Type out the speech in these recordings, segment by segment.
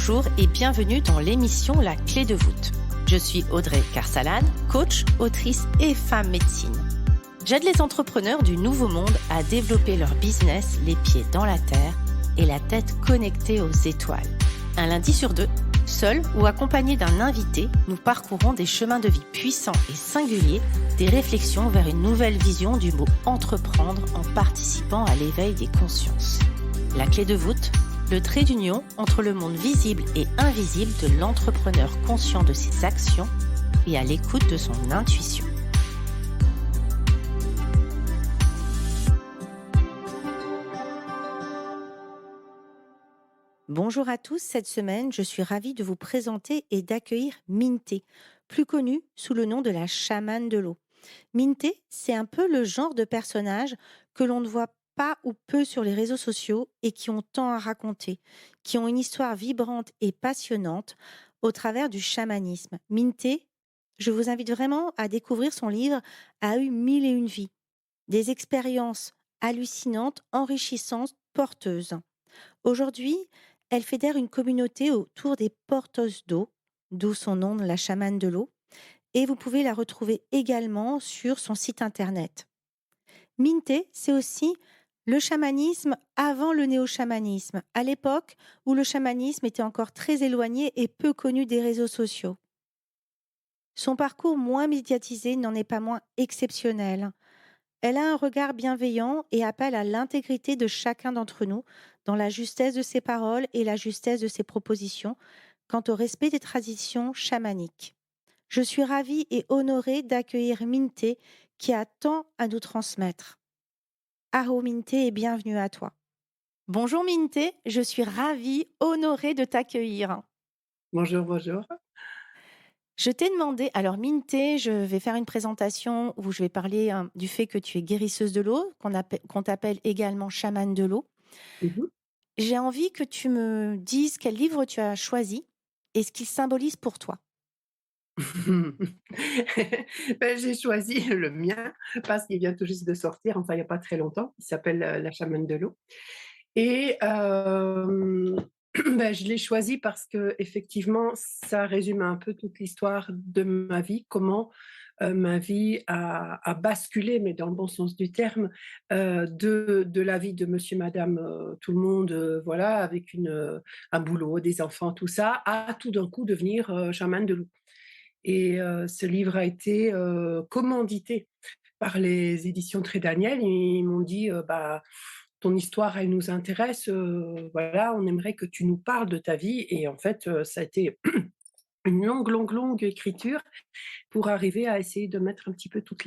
Bonjour et bienvenue dans l'émission La Clé de voûte. Je suis Audrey Carsalane, coach, autrice et femme médecine. J'aide les entrepreneurs du nouveau monde à développer leur business les pieds dans la terre et la tête connectée aux étoiles. Un lundi sur deux, seul ou accompagné d'un invité, nous parcourons des chemins de vie puissants et singuliers, des réflexions vers une nouvelle vision du mot entreprendre en participant à l'éveil des consciences. La clé de voûte, le trait d'union entre le monde visible et invisible de l'entrepreneur conscient de ses actions et à l'écoute de son intuition. Bonjour à tous, cette semaine, je suis ravie de vous présenter et d'accueillir Minté, plus connue sous le nom de la chamane de l'eau. Minté, c'est un peu le genre de personnage que l'on ne voit pas ou peu sur les réseaux sociaux et qui ont tant à raconter, qui ont une histoire vibrante et passionnante au travers du chamanisme. Minté, je vous invite vraiment à découvrir son livre A eu mille et une vies, des expériences hallucinantes, enrichissantes, porteuses. Aujourd'hui, elle fédère une communauté autour des porteuses d'eau, d'où son nom, la chamane de l'eau, et vous pouvez la retrouver également sur son site internet. Minté, c'est aussi le chamanisme avant le néo-chamanisme, à l'époque où le chamanisme était encore très éloigné et peu connu des réseaux sociaux. Son parcours moins médiatisé n'en est pas moins exceptionnel. Elle a un regard bienveillant et appelle à l'intégrité de chacun d'entre nous dans la justesse de ses paroles et la justesse de ses propositions quant au respect des traditions chamaniques. Je suis ravie et honorée d'accueillir Minté qui a tant à nous transmettre. Aho Minté et bienvenue à toi. Bonjour Minté, je suis ravie, honorée de t'accueillir. Bonjour, bonjour. Je t'ai demandé, alors Minté, je vais faire une présentation où je vais parler du fait que tu es guérisseuse de l'eau, qu'on t'appelle également chamane de l'eau. Mmh. J'ai envie que tu me dises quel livre tu as choisi et ce qu'il symbolise pour toi. J'ai choisi le mien parce qu'il vient tout juste de sortir, enfin il y a pas très longtemps. Il s'appelle, La chamane de l'eau et je l'ai choisi parce qu'effectivement, ça résume un peu toute l'histoire de ma vie, comment, ma vie a basculé, mais dans le bon sens du terme, de la vie de monsieur, madame, tout le monde, voilà, avec un boulot, des enfants, tout ça, à tout d'un coup devenir, chamane de l'eau. Et ce livre a été, commandité par les éditions Trait Daniel. Ils m'ont dit: «Bah, ton histoire, elle nous intéresse, voilà, on aimerait que tu nous parles de ta vie». Et en fait, ça a été une longue, longue, longue écriture pour arriver à essayer de mettre un petit peu toutes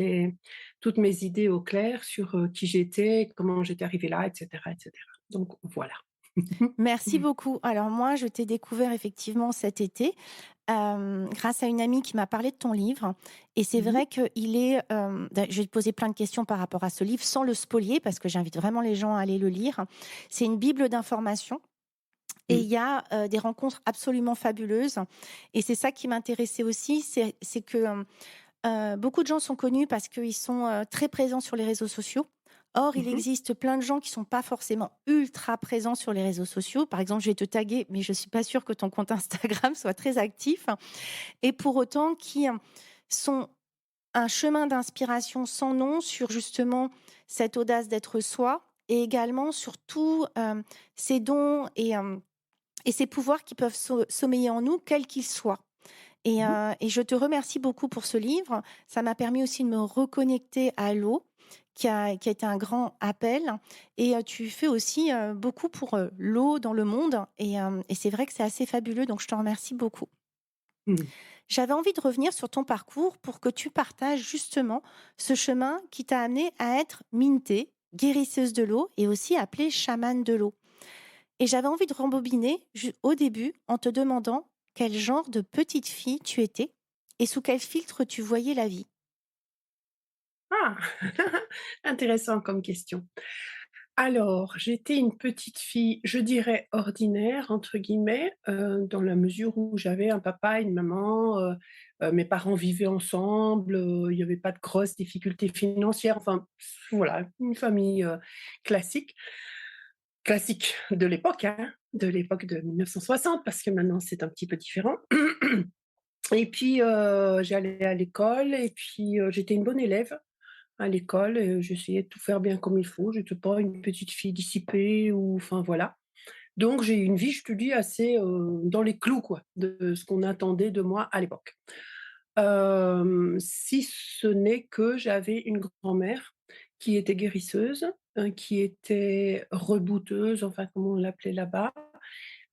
mes idées au clair sur, qui j'étais, comment j'étais arrivée là, et cetera, et cetera. Donc voilà. Merci beaucoup. Alors moi, je t'ai découvert effectivement cet été grâce à une amie qui m'a parlé de ton livre. Et c'est Mmh. vrai qu'il est... je vais te poser plein de questions par rapport à ce livre sans le spolier parce que j'invite vraiment les gens à aller le lire. C'est une bible d'informations. Et Mmh. il y a des rencontres absolument fabuleuses. Et c'est ça qui m'intéressait aussi, c'est que beaucoup de gens sont connus parce qu'ils sont très présents sur les réseaux sociaux. Or, il Mmh. existe plein de gens qui sont pas forcément ultra présents sur les réseaux sociaux. Par exemple, je vais te taguer, mais je suis pas sûre que ton compte Instagram soit très actif. Et pour autant, qui sont un chemin d'inspiration sans nom sur justement cette audace d'être soi et également sur tous ces dons et ces pouvoirs qui peuvent sommeiller en nous, quels qu'ils soient. Mmh. Et je te remercie beaucoup pour ce livre. Ça m'a permis aussi de me reconnecter à l'eau, qui a été un grand appel. Et tu fais aussi beaucoup pour l'eau dans le monde. Et c'est vrai que c'est assez fabuleux, donc je te remercie beaucoup. Mmh. J'avais envie de revenir sur ton parcours pour que tu partages justement ce chemin qui t'a amené à être Minté, guérisseuse de l'eau et aussi appelée chamane de l'eau. Et j'avais envie de rembobiner au début en te demandant quel genre de petite fille tu étais et sous quel filtre tu voyais la vie. Ah! Intéressant comme question. Alors, j'étais une petite fille, je dirais «ordinaire» entre guillemets, dans la mesure où j'avais un papa et une maman, mes parents vivaient ensemble, il y avait pas de grosses difficultés financières, enfin, voilà, une famille, classique. Classique de l'époque, hein. de l'époque de 1960 parce que maintenant c'est un petit peu différent. Et puis, j'allais à l'école et puis, j'étais une bonne élève à l'école, j'essayais de tout faire bien comme il faut. J'étais pas une petite fille dissipée ou enfin voilà. Donc j'ai eu une vie, je te dis, assez, dans les clous quoi, de ce qu'on attendait de moi à l'époque. Si ce n'est que j'avais une grand-mère qui était guérisseuse, qui était rebouteuse, enfin comment on l'appelait là-bas.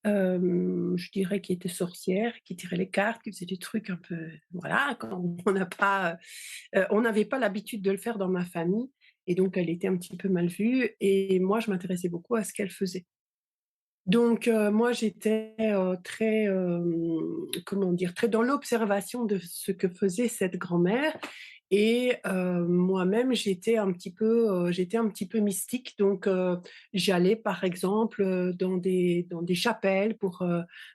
Je dirais qui était sorcière, qui tirait les cartes, qui faisait des trucs un peu voilà, quand on n'a pas, on n'avait pas l'habitude de le faire dans ma famille et donc elle était un petit peu mal vue et moi je m'intéressais beaucoup à ce qu'elle faisait. Donc moi j'étais, très, comment dire? Très dans l'observation de ce que faisait cette grand-mère et moi-même j'étais un petit peu mystique donc j'allais par exemple, dans des chapelles pour,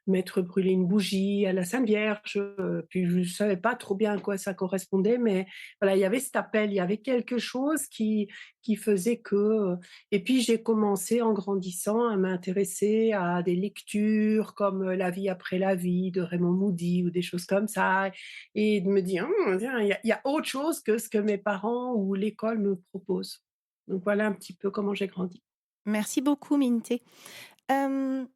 mettre brûler une bougie à la Sainte Vierge, puis je savais pas trop bien à quoi ça correspondait mais voilà, il y avait cet appel, il y avait quelque chose qui faisait que, et puis j'ai commencé en grandissant à m'intéresser à des lectures comme, La vie après la vie de Raymond Moody ou des choses comme ça et de me dire: tiens, il y a autre chose que ce que mes parents ou l'école me proposent». Donc voilà un petit peu comment j'ai grandi. Merci beaucoup, Minté. Hem,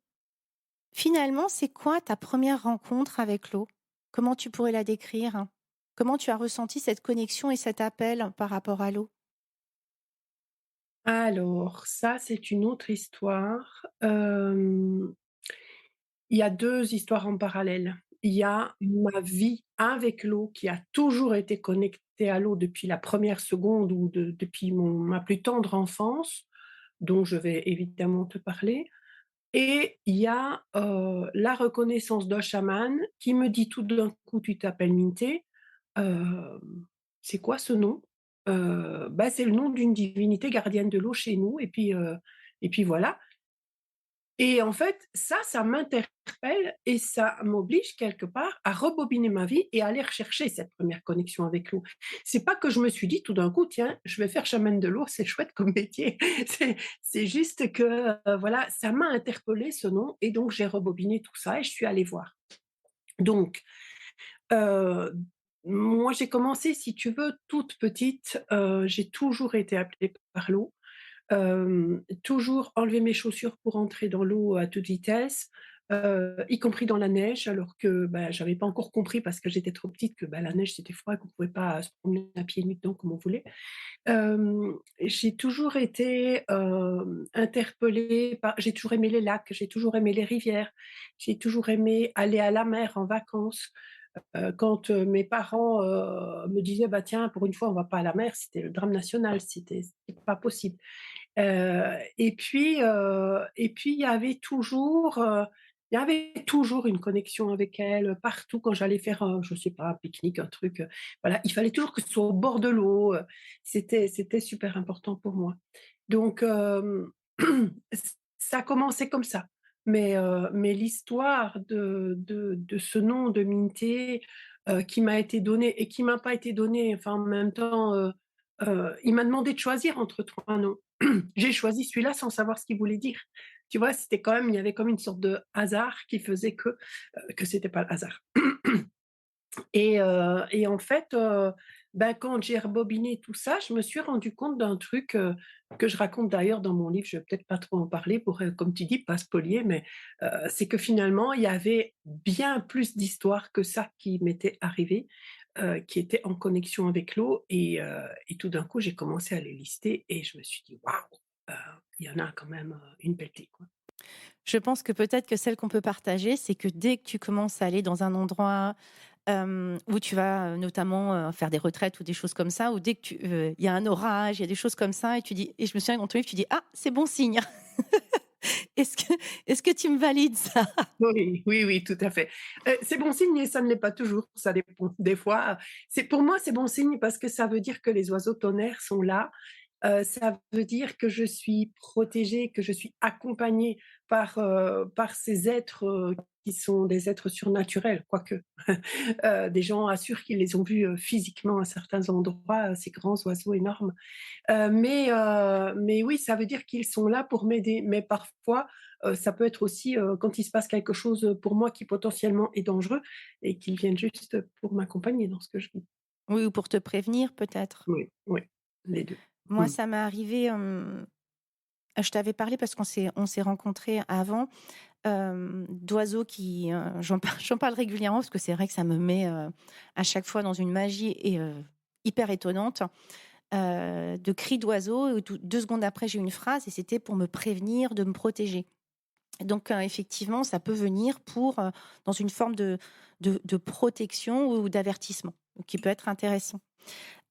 Finalement, c'est quoi ta première rencontre avec l'eau? Comment tu pourrais la décrire? Comment tu as ressenti cette connexion et cet appel par rapport à l'eau? Alors ça, c'est une autre histoire. Il y a 2 histoires en parallèle. Il y a ma vie avec l'eau qui a toujours été connectée à l'eau depuis la première seconde ou depuis ma plus tendre enfance, dont je vais évidemment te parler. Et il y a, la reconnaissance d'un chaman qui me dit tout d'un coup: «Tu t'appelles Minté». Hem, c'est quoi ce nom? Bah, c'est le nom d'une divinité gardienne de l'eau chez nous et puis voilà. Et en fait, ça m'interpelle et ça m'oblige quelque part à rebobiner ma vie et à aller rechercher cette première connexion avec l'eau. C'est pas que je me suis dit tout d'un coup: «Tiens, je vais faire chamane de l'eau, c'est chouette comme métier». C'est juste que, voilà, ça m'a interpellée ce nom et donc j'ai rebobiné tout ça et je suis allée voir. Donc, heu, moi j'ai commencé, si tu veux, toute petite, j'ai toujours été appelée par l'eau. Toujours enlever mes chaussures pour entrer dans l'eau à toute vitesse, y compris dans la neige alors que, bah, j'avais pas encore compris parce que j'étais trop petite que, bah, la neige c'était froid et qu'on pouvait pas se promener à pieds nus dedans comme on voulait. J'ai toujours été, interpellée par j'ai toujours aimé les lacs, j'ai toujours aimé les rivières, j'ai toujours aimé aller à la mer en vacances. Quand, mes parents, me disaient: «Bah, tiens, pour une fois, on va pas à la mer», c'était le drame national, c'était pas possible. Et puis il y avait toujours une connexion avec elle, partout quand j'allais faire un je sais pas, un pique-nique, un truc, voilà, il fallait toujours que ce soit au bord de l'eau, c'était super important pour moi. Donc ça a commencé comme ça. Mais l'histoire de ce nom de Minté, qui m'a été donné et qui m'a pas été donné, enfin, en même temps, il m'a demandé de choisir entre 3 noms. J'ai choisi celui-là sans savoir ce qu'il voulait dire. Tu vois? C'était quand même il y avait comme une sorte de hasard qui faisait que c'était pas le hasard. Et en fait, bah, quand j'ai rebobiné tout ça, je me suis rendu compte d'un truc, que je raconte d'ailleurs dans mon livre. Je vais peut-être pas trop en parler pour, comme tu dis, pas spolier, mais c'est que finalement, il y avait bien plus d'histoires que ça qui m'était arrivé, qui étaient en connexion avec l'eau et tout d'un coup, j'ai commencé à les lister et je me suis dit: «Waouh, heu, il y en a quand même, une pelletée, quoi». Je pense que peut-être que celle qu'on peut partager, c'est que dès que tu commences à aller dans un endroit, où tu vas, notamment, faire des retraites ou des choses comme ça, ou dès que il y a un orage, il y a des choses comme ça et tu dis et je me souviens dans ton livre, tu dis: «Ah, c'est bon signe». Est-ce que est-ce que tu me valides ça? Oui, oui, oui, tout à fait. C'est bon signe et ça ne l'est pas toujours, ça dépend. Des fois, c'est pour moi, c'est bon signe parce que ça veut dire que les oiseaux tonnerres sont là. Ça veut dire que je suis protégée, que je suis accompagnée par ces êtres, qui sont des êtres surnaturels, quoique. Des gens assurent qu'ils les ont vus, physiquement à certains endroits, ces grands oiseaux énormes. Mais oui, ça veut dire qu'ils sont là pour m'aider. Mais parfois, ça peut être aussi, quand il se passe quelque chose, pour moi qui potentiellement est dangereux et qu'ils viennent juste pour m'accompagner dans ce que je vis. Oui, ou pour te prévenir peut-être? Oui, oui, les 2. Moi, Mmh. ça m'est arrivé, je t'avais parlé parce qu'on s'est rencontrés avant, d'oiseaux qui, j'en parle régulièrement parce que c'est vrai que ça me met, à chaque fois dans une magie et hyper étonnante, de cris d'oiseaux et tout 2 secondes après, j'ai eu une phrase et c'était pour me prévenir, de me protéger. Donc effectivement, ça peut venir pour, dans une forme de protection ou d'avertissement, qui peut être intéressant.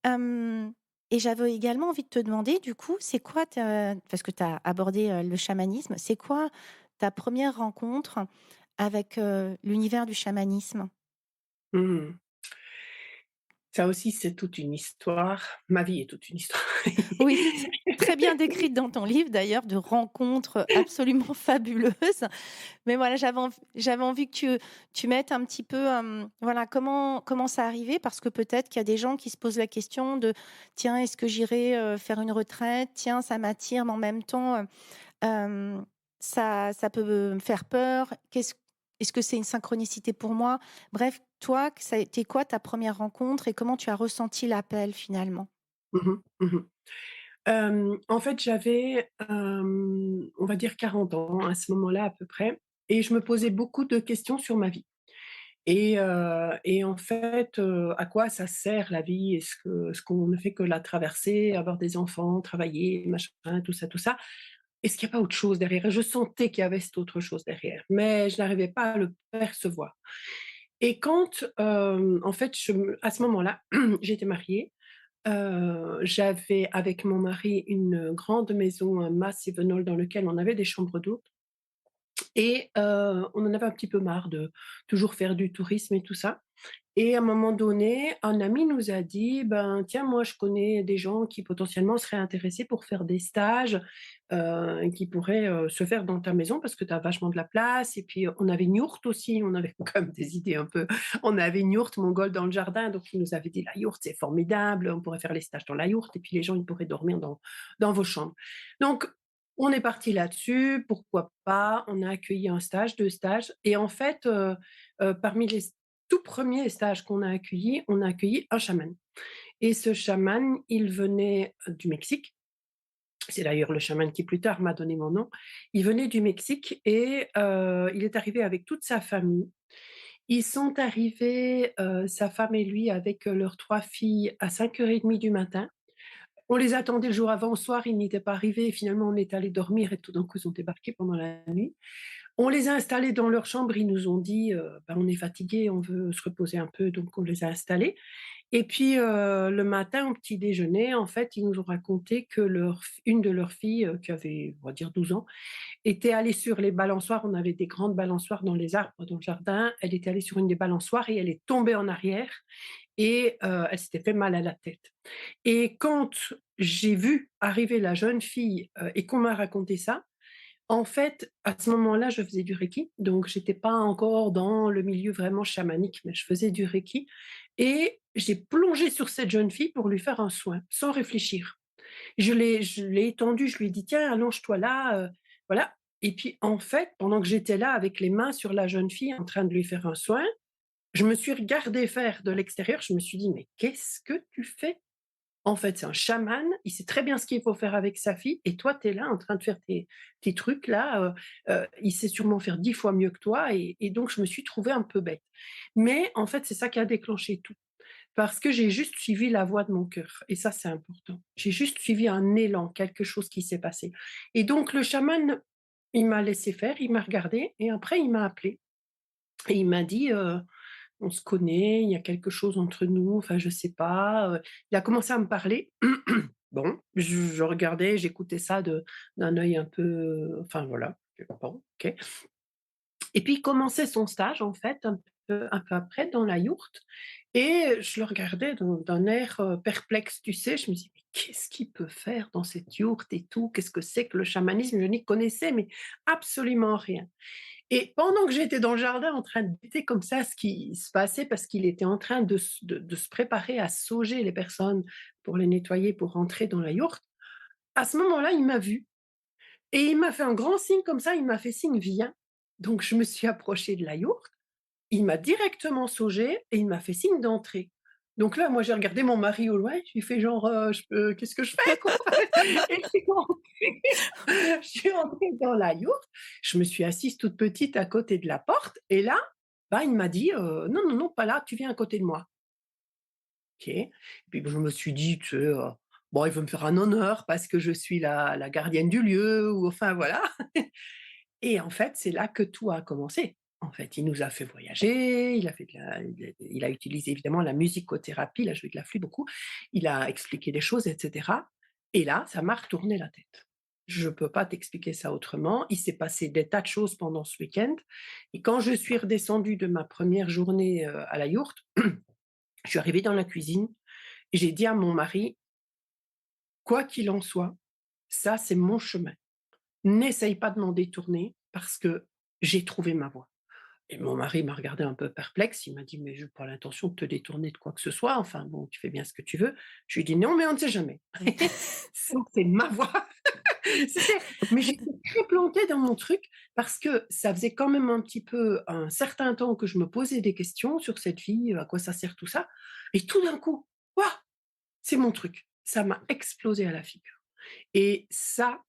Hem Et j'avais également envie de te demander, du coup, c'est quoi ta parce que tu as abordé, le chamanisme, c'est quoi ta première rencontre avec, l'univers du chamanisme? Mmh. Ça aussi, c'est toute une histoire. Ma vie est toute une histoire. Oui, c'est très bien décrite dans ton livre d'ailleurs, de rencontres absolument fabuleuses. Mais voilà, j'avais envie que tu mettes un petit peu, voilà, comment ça arrivé? Parce que peut-être qu'il y a des gens qui se posent la question de: «Tiens, est-ce que j'irai, faire une retraite? Tiens, ça m'attire, mais en même temps, hem, ça peut me faire peur. Est-ce que c'est une synchronicité pour moi?» Bref, toi, que ça a été quoi ta première rencontre et comment tu as ressenti l'appel finalement? Mmh mh. Mmh. En fait, j'avais, on va dire 40 ans à ce moment-là à peu près et je me posais beaucoup de questions sur ma vie et en fait, à quoi ça sert la vie? Est-ce qu'on ne fait que la traverser, avoir des enfants, travailler, machin, tout ça, tout ça? Est-ce qu'il y a pas autre chose derrière? Et je sentais qu'il y avait cette autre chose derrière, mais je n'arrivais pas à le percevoir et quand, en fait, à ce moment-là, j'étais mariée. J'avais avec mon mari une grande maison, un massive knoll dans lequel on avait des chambres d'hôtes et on en avait un petit peu marre de toujours faire du tourisme et tout ça et à un moment donné, un ami nous a dit: «Ben, tiens, moi, je connais des gens qui potentiellement seraient intéressés pour faire des stages, qui pourraient, se faire dans ta maison parce que tu as vachement de la place» et puis, on avait une yourte aussi, on avait quand même des idées un peu on avait une yourte mongole dans le jardin, donc il nous avait dit: «La yourte, c'est formidable, on pourrait faire les stages dans la yourte et puis les gens, ils pourraient dormir dans vos chambres». Donc on est parti là-dessus, pourquoi pas? On a accueilli un stage, 2 stages et en fait, parmi les tout premier stage qu'on a accueilli, on a accueilli un chaman et ce chaman, il venait, du Mexique. C'est d'ailleurs le chaman qui plus tard m'a donné mon nom. Il venait du Mexique et il est arrivé avec toute sa famille. Ils sont arrivés, sa femme et lui avec, leurs 3 filles à 5:30 du matin. On les attendait le jour avant, au soir, ils n'étaient pas arrivés et finalement on est allés dormir et tout d'un coup ils ont débarqué pendant la nuit. On les a installés dans leur chambre, ils nous ont dit, «Ben, on est fatigués, on veut se reposer un peu», donc on les a installés et puis, le matin au petit déjeuner, en fait, ils nous ont raconté que une de leurs filles, qui avait, on va dire 12 ans, était allée sur les balançoires. On avait des grandes balançoires dans les arbres dans le jardin. Elle était allée sur une des balançoires et elle est tombée en arrière et elle s'était fait mal à la tête et quand j'ai vu arriver la jeune fille, et qu'on m'a raconté ça, en fait, à ce moment-là, je faisais du reiki, donc j'étais pas encore dans le milieu vraiment chamanique, mais je faisais du reiki et j'ai plongé sur cette jeune fille pour lui faire un soin, sans réfléchir. Je l'ai étendue, je lui ai dit: «Tiens, allonge-toi là», voilà et puis, en fait, pendant que j'étais là avec les mains sur la jeune fille en train de lui faire un soin, je me suis regardée faire de l'extérieur, je me suis dit: «Mais qu'est-ce que tu fais?» En fait, c'est un chaman, il sait très bien ce qu'il faut faire avec sa fille et toi, tu es là en train de faire tes trucs là, il sait sûrement faire 10 fois mieux que toi et donc je me suis trouvée un peu bête. Mais en fait, c'est ça qui a déclenché tout. Parce que j'ai juste suivi la voix de mon cœur et ça, c'est important. J'ai juste suivi un élan, quelque chose qui s'est passé et donc le chaman, il m'a laissé faire, il m'a regardé et après il m'a appelé et il m'a dit, «On se connaît, il y a quelque chose entre nous», enfin je sais pas, il a commencé à me parler. Bon, je regardais, j'écoutais ça d'un œil un peu, enfin voilà, bon, OK et puis il commençait son stage en fait un peu après dans la yourte et je le regardais d'un air, perplexe, tu sais? Je me dis: «Mais qu'est-ce qu'il peut faire dans cette yourte et tout? Qu'est-ce que c'est que le chamanisme?» Je n'y connaissais mais absolument rien Et pendant que j'étais dans le jardin en train de guetter comme ça ce qui se passait, parce qu'il était en train de se préparer à sauger les personnes pour les nettoyer, pour rentrer dans la yourte, à ce moment-là, il m'a vue et il m'a fait un grand signe comme ça, il m'a fait signe: «Viens». Donc je me suis approchée de la yourte, il m'a directement saugée et il m'a fait signe d'entrer. Donc là, moi, j'ai regardé mon mari au loin, je lui fais genre: «Je peux qu'est-ce que je fais, quoi?» Et je suis rentrée je suis entrée dans la yourte, je me suis assise toute petite à côté de la porte et là, bah, il m'a dit: «Non, non, non, pas là, tu viens à côté de moi». OK. Et puis je me suis dit, tu sais, bon, il veut me faire un honneur parce que je suis la gardienne du lieu ou enfin voilà. Et en fait, c'est là que tout a commencé. En fait, il nous a fait voyager, il a fait de la il a utilisé évidemment la musicothérapie, il a joué de la flûte beaucoup, il a expliqué des choses et cetera et là, ça m'a retourné la tête. Je peux pas t'expliquer ça autrement. Il s'est passé des tas de choses pendant ce week-end et quand je suis redescendue de ma première journée, à la yourte, je suis arrivée dans la cuisine et j'ai dit à mon mari: «Quoi qu'il en soit, ça, c'est mon chemin. N'essaye pas de m'en détourner parce que j'ai trouvé ma voie». Et mon mari m'a regardé un peu perplexe, il m'a dit: «Mais je n'ai pas l'intention de te détourner de quoi que ce soit, enfin bon, tu fais bien ce que tu veux». Je lui ai dit: «Non, mais on ne sait jamais. Ça, c'est ma voie». C'était mais j'étais très plantée dans mon truc parce que ça faisait quand même un petit peu un certain temps que je me posais des questions sur cette vie, à quoi ça sert tout ça et tout d'un coup, waouh! C'est mon truc. Ça m'a explosé à la figure et ça,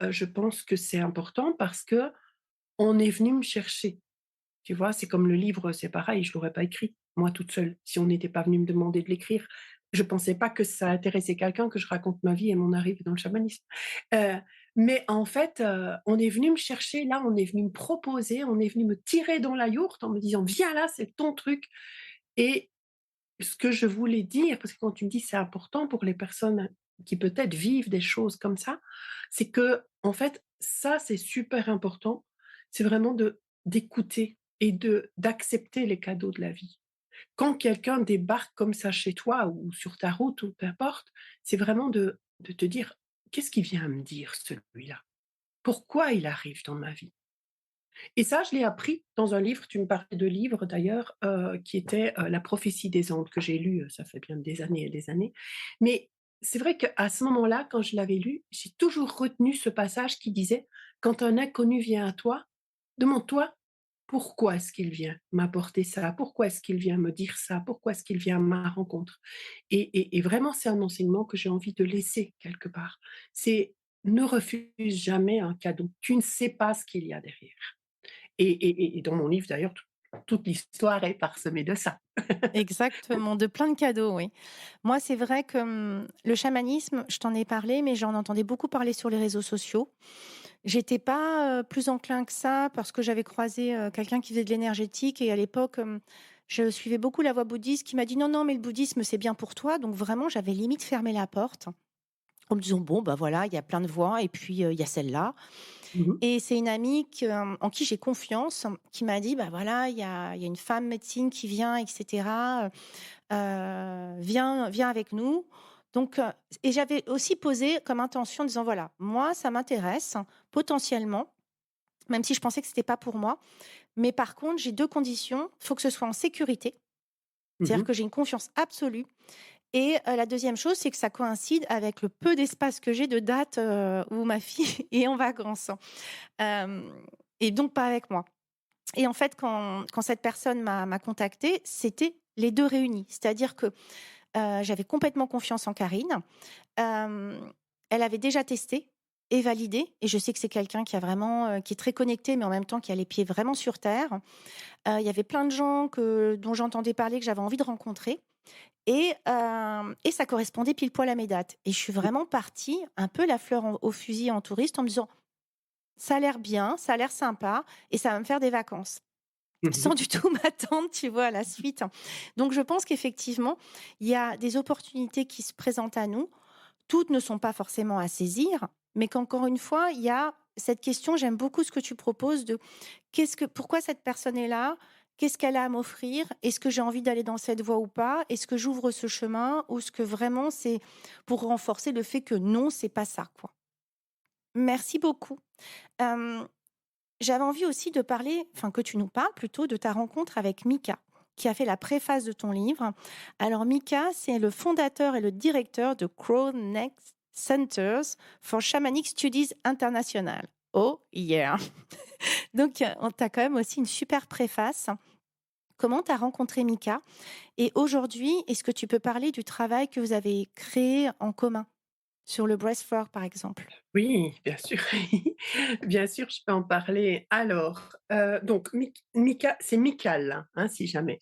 je pense que c'est important parce qu'on est venu me chercher. Tu vois? C'est comme le livre, c'est pareil, je l'aurais pas écrit, moi toute seule, si on n'était pas venu me demander de l'écrire. Je pensais pas que ça intéressait quelqu'un que je raconte ma vie et mon arrivée dans le chamanisme. Heu, mais en fait, on est venu me chercher, là, on est venu me proposer, on est venu me tirer dans la yourte en me disant: «Viens là, c'est ton truc» et ce que je voulais dire, parce que quand tu me dis: «C'est important pour les personnes qui peut-être vivent des choses comme ça», c'est que en fait, ça, c'est super important. C'est vraiment d'écouter et d'accepter les cadeaux de la vie. Quand quelqu'un débarque comme ça chez toi ou sur ta route ou peu importe, c'est vraiment de te dire: «Qu'est-ce qu'il vient me dire celui-là? Pourquoi il arrive dans ma vie?» Et ça, je l'ai appris dans un livre, tu me parlais de livres d'ailleurs, qui était, La prophétie des Andes que j'ai lu, ça fait bien des années et des années. Mais c'est vrai qu'à ce moment-là, quand je l'avais lu, j'ai toujours retenu ce passage qui disait: «Quand un inconnu vient à toi, demande-toi pourquoi est-ce qu'il vient m'apporter ça? Pourquoi est-ce qu'il vient me dire ça? Pourquoi est-ce qu'il vient à ma rencontre?» Et vraiment, c'est un enseignement que j'ai envie de laisser quelque part. C'est: ne refuse jamais un cadeau. Tu ne sais pas ce qu'il y a derrière. Et dans mon livre d'ailleurs, toute l'histoire est parsemée de ça. Exactement, de plein de cadeaux, oui. Moi, c'est vrai que, le chamanisme, je t'en ai parlé, mais j'en entendais beaucoup parler sur les réseaux sociaux. J'étais pas, plus enclin que ça parce que j'avais croisé, quelqu'un qui faisait de l'énergétique et à l'époque, je suivais beaucoup la voie bouddhiste qui m'a dit: «Non, non, mais le bouddhisme, c'est bien pour toi». Donc vraiment, j'avais limite fermé la porte en me disant: «Bon, bah, voilà, il y a plein de voies et puis, il y a celle-là». Mmh mh. Et c'est une amie en qui j'ai confiance, qui m'a dit: «Bah, voilà, il y a une femme médecine qui vient et cetera, viens avec nous». Donc et j'avais aussi posé comme intention en disant: «Voilà, moi ça m'intéresse potentiellement, même si je pensais que c'était pas pour moi, mais par contre j'ai 2 conditions, il faut que ce soit en sécurité, Mmh c'est-à-dire mh. que j'ai une confiance absolue et la 2e chose, c'est que ça coïncide avec le peu d'espace que j'ai de date, où ma fille est en vacances». Hem et donc pas avec moi. Et en fait, quand cette personne m'a contactée, c'était les 2 réunis. C'est-à-dire que, j'avais complètement confiance en Karine. Elle avait déjà testé et validé et je sais que c'est quelqu'un qui a vraiment, qui est très connecté, mais en même temps qui a les pieds vraiment sur terre. Il y avait plein de gens dont j'entendais parler, que j'avais envie de rencontrer et ça correspondait pile poil à mes dates et je suis vraiment partie un peu la fleur au fusil en touriste en me disant: «Ça a l'air bien, ça a l'air sympa et ça va me faire des vacances». Mmh Sans mh. du tout m'attendre, tu vois, à la suite. Donc je pense qu'effectivement, il y a des opportunités qui se présentent à nous. Toutes ne sont pas forcément à saisir, mais qu'encore une fois, il y a cette question, j'aime beaucoup ce que tu proposes de pourquoi cette personne est là? Qu'est-ce qu'elle a à m'offrir? Est-ce que j'ai envie d'aller dans cette voie ou pas? Est-ce que j'ouvre ce chemin? Ou est-ce que vraiment c'est pour renforcer le fait que non, c'est pas ça, quoi. Merci beaucoup. Hem j'avais envie aussi de parler, enfin que tu nous parles plutôt de ta rencontre avec Mika, qui a fait la préface de ton livre. Alors Mika, c'est le fondateur et le directeur de Crow Next Centers for Shamanic Studies International. Oh yeah! Donc, on t'a quand même aussi une super préface. Comment tu as rencontré Mika? Et aujourd'hui, est-ce que tu peux parler du travail que vous avez créé en commun sur le breathwork, par exemple? Oui, bien sûr. Bien sûr, je peux en parler. Alors, donc Mika, c'est Mikal, hein, si jamais.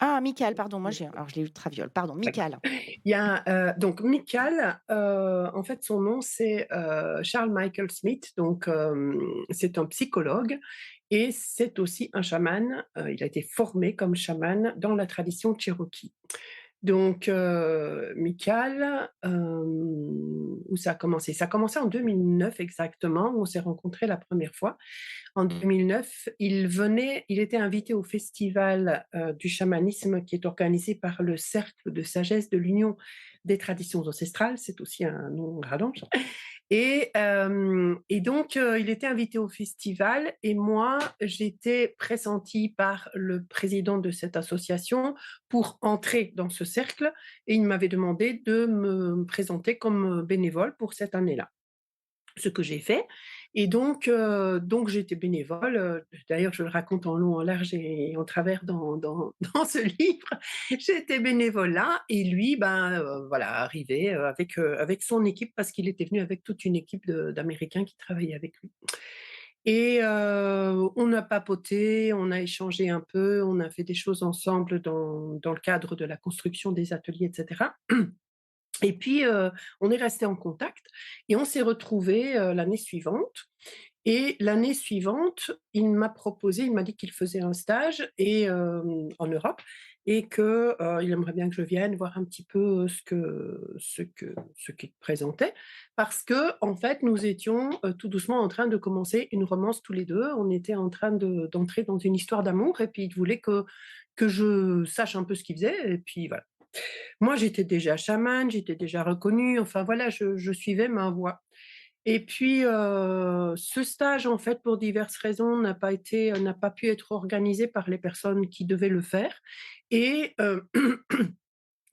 Ah, Michael, pardon, moi alors je l'ai eu traviole, pardon, Michael. Il y a, donc Mikal, en fait, son nom, c'est, Charles Michael Smith, donc c'est un psychologue et c'est aussi un chaman. Il a été formé comme chaman dans la tradition cherokee. Donc, Michael, où ça a commencé? Ça a commencé en 2009 exactement, où on s'est rencontrés la première fois. En 2009, il était invité au festival du chamanisme qui est organisé par le Cercle de sagesse de l'Union des traditions ancestrales, c'est aussi un nom rallonge. Et donc, il était invité au festival et moi, j'étais pressentie par le président de cette association pour entrer dans ce cercle et il m'avait demandé de me présenter comme bénévole pour cette année-là. Ce que j'ai fait et donc j'étais bénévole, d'ailleurs je le raconte en long, en large et en travers dans dans ce livre. J'étais bénévole là et lui, ben, voilà, arrivé, avec son équipe parce qu'il était venu avec toute une équipe d'Américains qui travaillaient avec lui et on a papoté, on a échangé un peu, on a fait des choses ensemble dans le cadre de la construction des ateliers et cetera. Et puis, on est resté en contact et on s'est retrouvés, l'année suivante et l'année suivante, il m'a dit qu'il faisait un stage et en Europe et que, il aimerait bien que je vienne voir un petit peu, ce qu'il présentait. Parce qu'en fait, nous étions, tout doucement en train de commencer une romance tous les 2. On était en train d'entrer dans une histoire d'amour et puis il voulait que je sache un peu ce qu'il faisait et puis voilà. Moi, j'étais déjà chamane, j'étais déjà reconnue, enfin voilà, je suivais ma voie. Et puis, ce stage, en fait, pour diverses raisons, n'a pas pu être organisé par les personnes qui devaient le faire. Et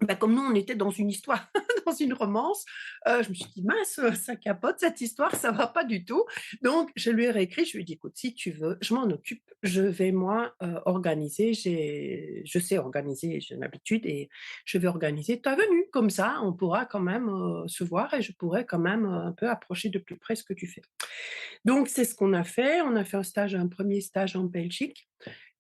bah, comme nous, on était dans une histoire, dans une romance, je me suis dit: «Mince, ça capote cette histoire, ça va pas du tout». Donc je lui ai réécrit, je lui ai dit: «Écoute, si tu veux, je m'en occupe, je vais moi, organiser, je sais organiser, j'ai l'habitude et je vais organiser ta venue. Comme ça, on pourra quand même, se voir et je pourrai quand même, un peu approcher de plus près ce que tu fais». Donc c'est ce qu'on a fait. On a fait un premier stage en Belgique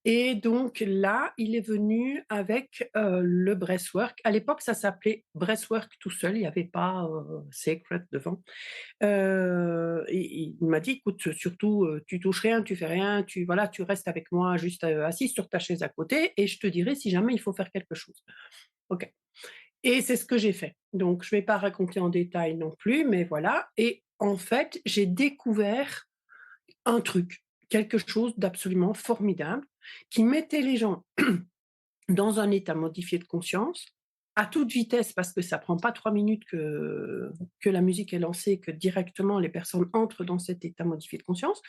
et donc là, il est venu avec, le breathwork. À l'époque, ça s'appelait breathwork tout seul, il y avait pas, sacred devant. Et il m'a dit: «Écoute, surtout, tu touches rien, tu fais rien, tu voilà, tu restes avec moi juste, assise sur ta chaise à côté et je te dirai si jamais il faut faire quelque chose». OK et c'est ce que j'ai fait. Donc je vais pas raconter en détail non plus, mais voilà et en fait, j'ai découvert un truc, quelque chose d'absolument formidable qui mettait les gens dans un état modifié de conscience, à toute vitesse, parce que ça prend pas 3 minutes que la musique est lancée, que directement les personnes entrent dans cet état modifié de conscience,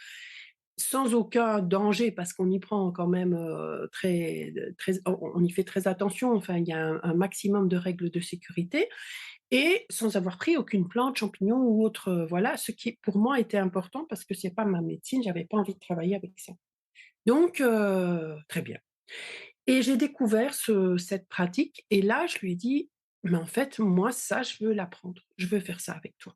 sans aucun danger, parce qu'on y prend quand même on y fait très attention, enfin il y a un maximum de règles de sécurité, et sans avoir pris aucune plante, champignon ou autre, voilà, ce qui pour moi était important parce que c'est pas ma médecine, j'avais pas envie de travailler avec ça. Donc très bien. Et j'ai découvert cette pratique et là, je lui ai dit: «Mais en fait, moi, ça, je veux l'apprendre. Je veux faire ça avec toi».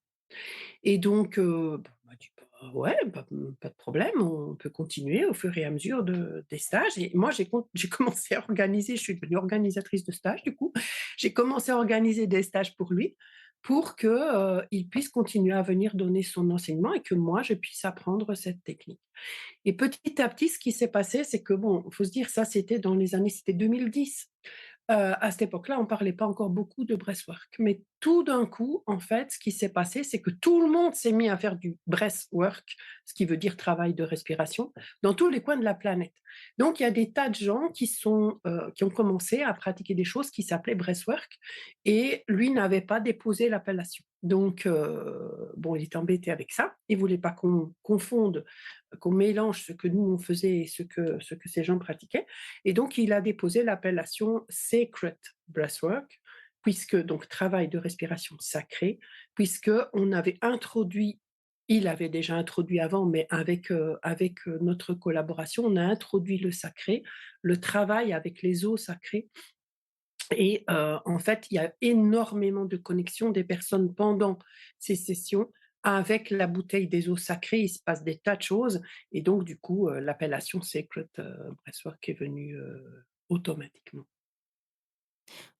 Et donc, bah, elle m'a dit: «Bah, ouais, pas de problème, on peut continuer au fur et à mesure des stages» et moi, j'ai commencé à organiser, je suis devenue organisatrice de stages, du coup. J'ai commencé à organiser des stages pour lui, pour que, il puisse continuer à venir donner son enseignement et que moi, je puisse apprendre cette technique. Et petit à petit, ce qui s'est passé, c'est que bon, il faut se dire ça, c'était 2010. À cette époque-là, on parlait pas encore beaucoup de breathwork. Mais tout d'un coup, en fait, ce qui s'est passé, c'est que tout le monde s'est mis à faire du breathwork, ce qui veut dire travail de respiration, dans tous les coins de la planète. Donc il y a des tas de gens qui ont commencé à pratiquer des choses qui s'appelaient breathwork et lui n'avait pas déposé l'appellation. Donc, bon, il était embêté avec ça. Il voulait pas qu'on confonde, qu'on mélange ce que nous on faisait et ce que ces gens pratiquaient. Et donc, il a déposé l'appellation Sacred Breathwork, puisque donc travail de respiration sacrée, puisque on avait introduit, il avait déjà introduit avant, mais avec notre collaboration, on a introduit le sacré, le travail avec les eaux sacrées. Et en fait, il y a énormément de connexions des personnes pendant ces sessions avec la bouteille des eaux sacrées. Il se passe des tas de choses et donc du coup, l'appellation Sacred, Breathwork est venue, automatiquement.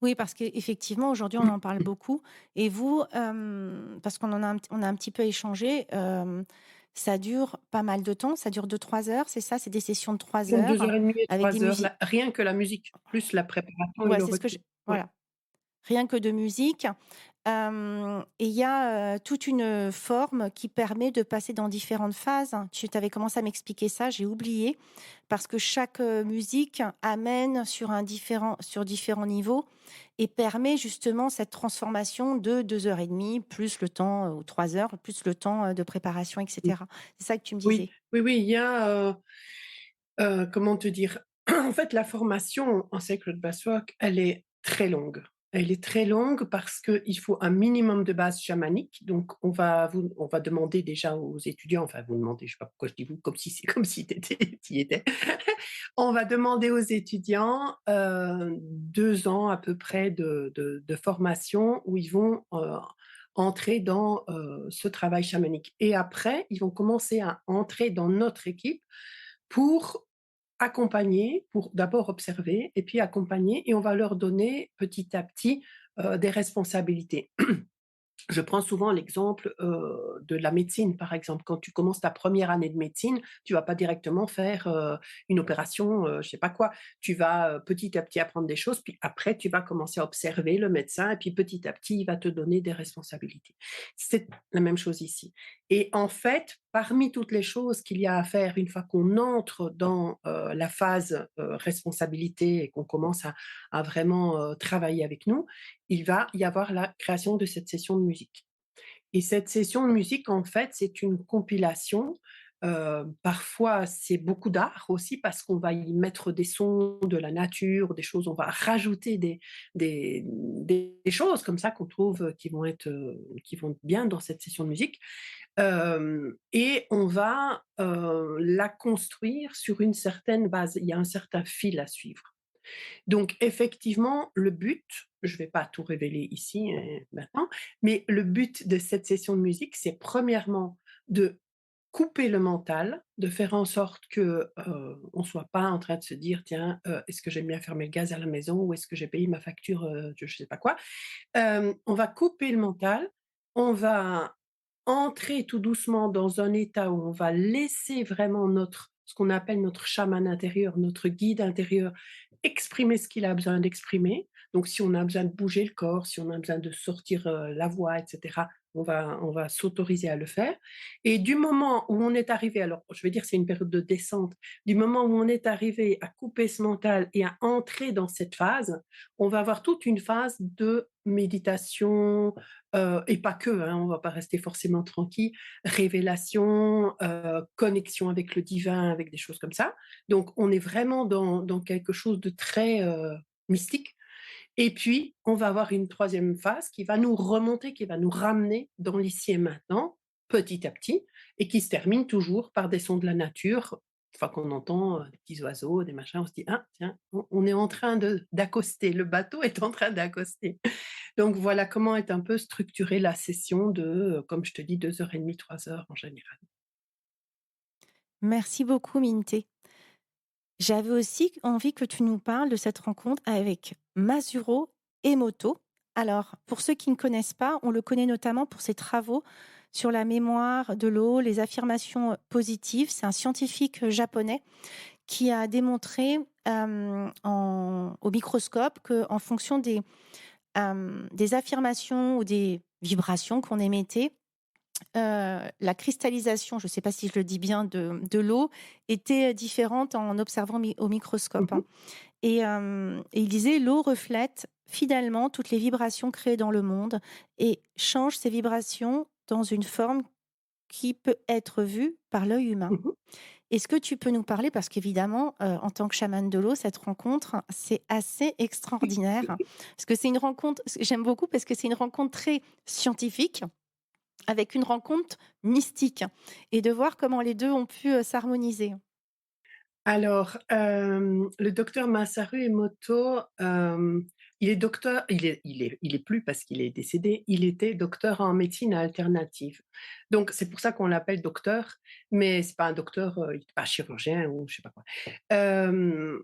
Oui, parce qu'effectivement, aujourd'hui, on en parle beaucoup et vous, parce qu'on en a on a un petit peu échangé, ça dure pas mal de temps, ça dure 2 3 heures, c'est ça? C'est des sessions de 3 Donc 2 heures heures et demie et avec des 3 heures, musiques. là, rien que la musique, plus la préparation et Ouais, le c'est ce que retour. j'ai Ouais. voilà. Rien que de musique. Et il y a, toute une forme qui permet de passer dans différentes phases. Tu avais commencé à m'expliquer ça, j'ai oublié, parce que chaque, musique amène sur différents niveaux et permet justement cette transformation de 2 heures et demie plus le temps, ou 3 heures, plus le temps, de préparation et Mmh. cetera. C'est ça que tu me Oui, disais? oui, oui, il y a, comment te dire? En fait, la formation en Sacred Breathwork, elle est très longue. Elle est très longue parce qu'il faut un minimum de base chamanique. Donc, on va demander déjà aux étudiants, enfin, vous demandez, je sais pas pourquoi je dis vous, comme si c'est comme si tu y étais. On va demander aux étudiants 2 ans à peu près de formation où ils vont entrer dans ce travail chamanique. Et après, ils vont commencer à entrer dans notre équipe pour accompagner, pour d'abord observer et puis accompagner, et on va leur donner petit à petit des responsabilités. Je prends souvent l'exemple de la médecine, par exemple. Quand tu commences ta première année de médecine, tu vas pas directement faire une opération, je sais pas quoi. Tu vas petit à petit apprendre des choses, puis après tu vas commencer à observer le médecin, et puis petit à petit il va te donner des responsabilités. C'est la même chose ici. Et en fait, parmi toutes les choses qu'il y a à faire une fois qu'on entre dans la phase responsabilité et qu'on commence à vraiment travailler avec nous, il va y avoir la création de cette session de musique. Et cette session de musique, en fait, c'est une compilation. Parfois, c'est beaucoup d'art aussi parce qu'on va y mettre des sons de la nature, des choses, on va rajouter des choses comme ça qu'on trouve qui vont être bien dans cette session de musique. Et on va la construire sur une certaine base. Il y a un certain fil à suivre. Donc effectivement, le but, je ne vais pas tout révéler ici maintenant, mais le but de cette session de musique, c'est premièrement de couper le mental, de faire en sorte que on soit pas en train de se dire tiens, est-ce que j'aime bien fermer le gaz à la maison ou est-ce que j'ai payé ma facture, je sais pas quoi. On va couper le mental, on va entrer tout doucement dans un état où on va laisser vraiment notre ce qu'on appelle notre chaman intérieur, notre guide intérieur, exprimer ce qu'il a besoin d'exprimer. Donc si on a besoin de bouger le corps, si on a besoin de sortir, la voix et cetera, on va s'autoriser à le faire. Et du moment où on est arrivé, alors je vais dire c'est une période de descente, du moment où on est arrivé à couper ce mental et à entrer dans cette phase, on va avoir toute une phase de méditation, et pas que, hein, on va pas rester forcément tranquille, révélation, connexion avec le divin, avec des choses comme ça. Donc on est vraiment dans quelque chose de très mystique. Et puis on va avoir une troisième phase qui va nous remonter, qui va nous ramener dans l'ici et maintenant, petit à petit, et qui se termine toujours par des sons de la nature. Une fois qu'on entend des petits oiseaux, des machins, on se dit ah tiens, on est en train d'accoster, le bateau est en train d'accoster. Donc voilà comment est un peu structurée la session de, comme je te dis, 2 heures et demie, 3 heures en général. Merci beaucoup, Minté. J'avais aussi envie que tu nous parles de cette rencontre avec Masuro Emoto. Alors, pour ceux qui ne connaissent pas, on le connaît notamment pour ses travaux sur la mémoire de l'eau, les affirmations positives. C'est un scientifique japonais qui a démontré au microscope qu'en fonction des affirmations ou des vibrations qu'on émettait, la cristallisation, je ne sais pas si je le dis bien, de l'eau était différente en observant au microscope, Mmh. hein. Et il disait: «L'eau reflète fidèlement toutes les vibrations créées dans le monde et change ces vibrations dans une forme qui peut être vue par l'œil humain». Mmh. Est-ce que tu peux nous parler parce qu'évidemment, en tant que chamane de l'eau, cette rencontre, c'est assez extraordinaire. Parce que c'est une rencontre j'aime beaucoup parce que c'est une rencontre très scientifique avec une rencontre mystique et de voir comment les 2 ont pu, s'harmoniser. Alors, le docteur Masaru Emoto, il est docteur il est plus parce qu'il est décédé, il était docteur en médecine alternative. Donc c'est pour ça qu'on l'appelle docteur, mais c'est pas un docteur, il est pas chirurgien ou je sais pas quoi. Hem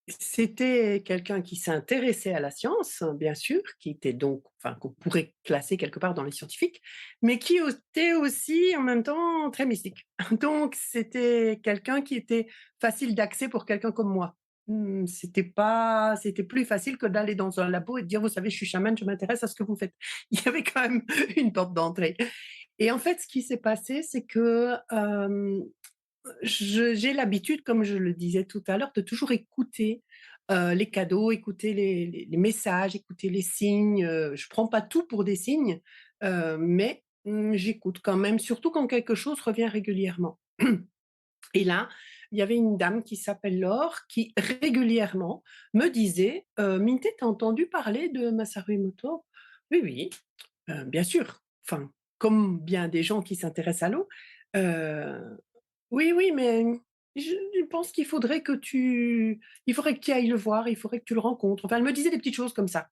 C'était quelqu'un qui s'intéressait à la science, bien sûr, qui était donc enfin, qu'on pourrait classer quelque part dans les scientifiques, mais qui était aussi en même temps très mystique. Donc c'était quelqu'un qui était facile d'accès pour quelqu'un comme moi. C'était plus facile que d'aller dans un labo et de dire: «Vous savez, je suis chamane, je m'intéresse à ce que vous faites». Il y avait quand même une porte d'entrée et en fait, ce qui s'est passé, c'est que, j'ai l'habitude, comme je le disais tout à l'heure, de toujours écouter, les cadeaux, écouter les messages, écouter les signes, je prends pas tout pour des signes, mais j'écoute quand même, surtout quand quelque chose revient régulièrement. Et là, il y avait une dame qui s'appelle Laure qui régulièrement me disait: «Minté, tu entendu parler de Masaru Emoto?» «Oui, oui, bien sûr». Enfin, comme bien des gens qui s'intéressent à l'eau, heu oui, oui, mais je pense il faudrait que tu ailles le voir, il faudrait que tu le rencontres. Enfin, elle me disait des petites choses comme ça.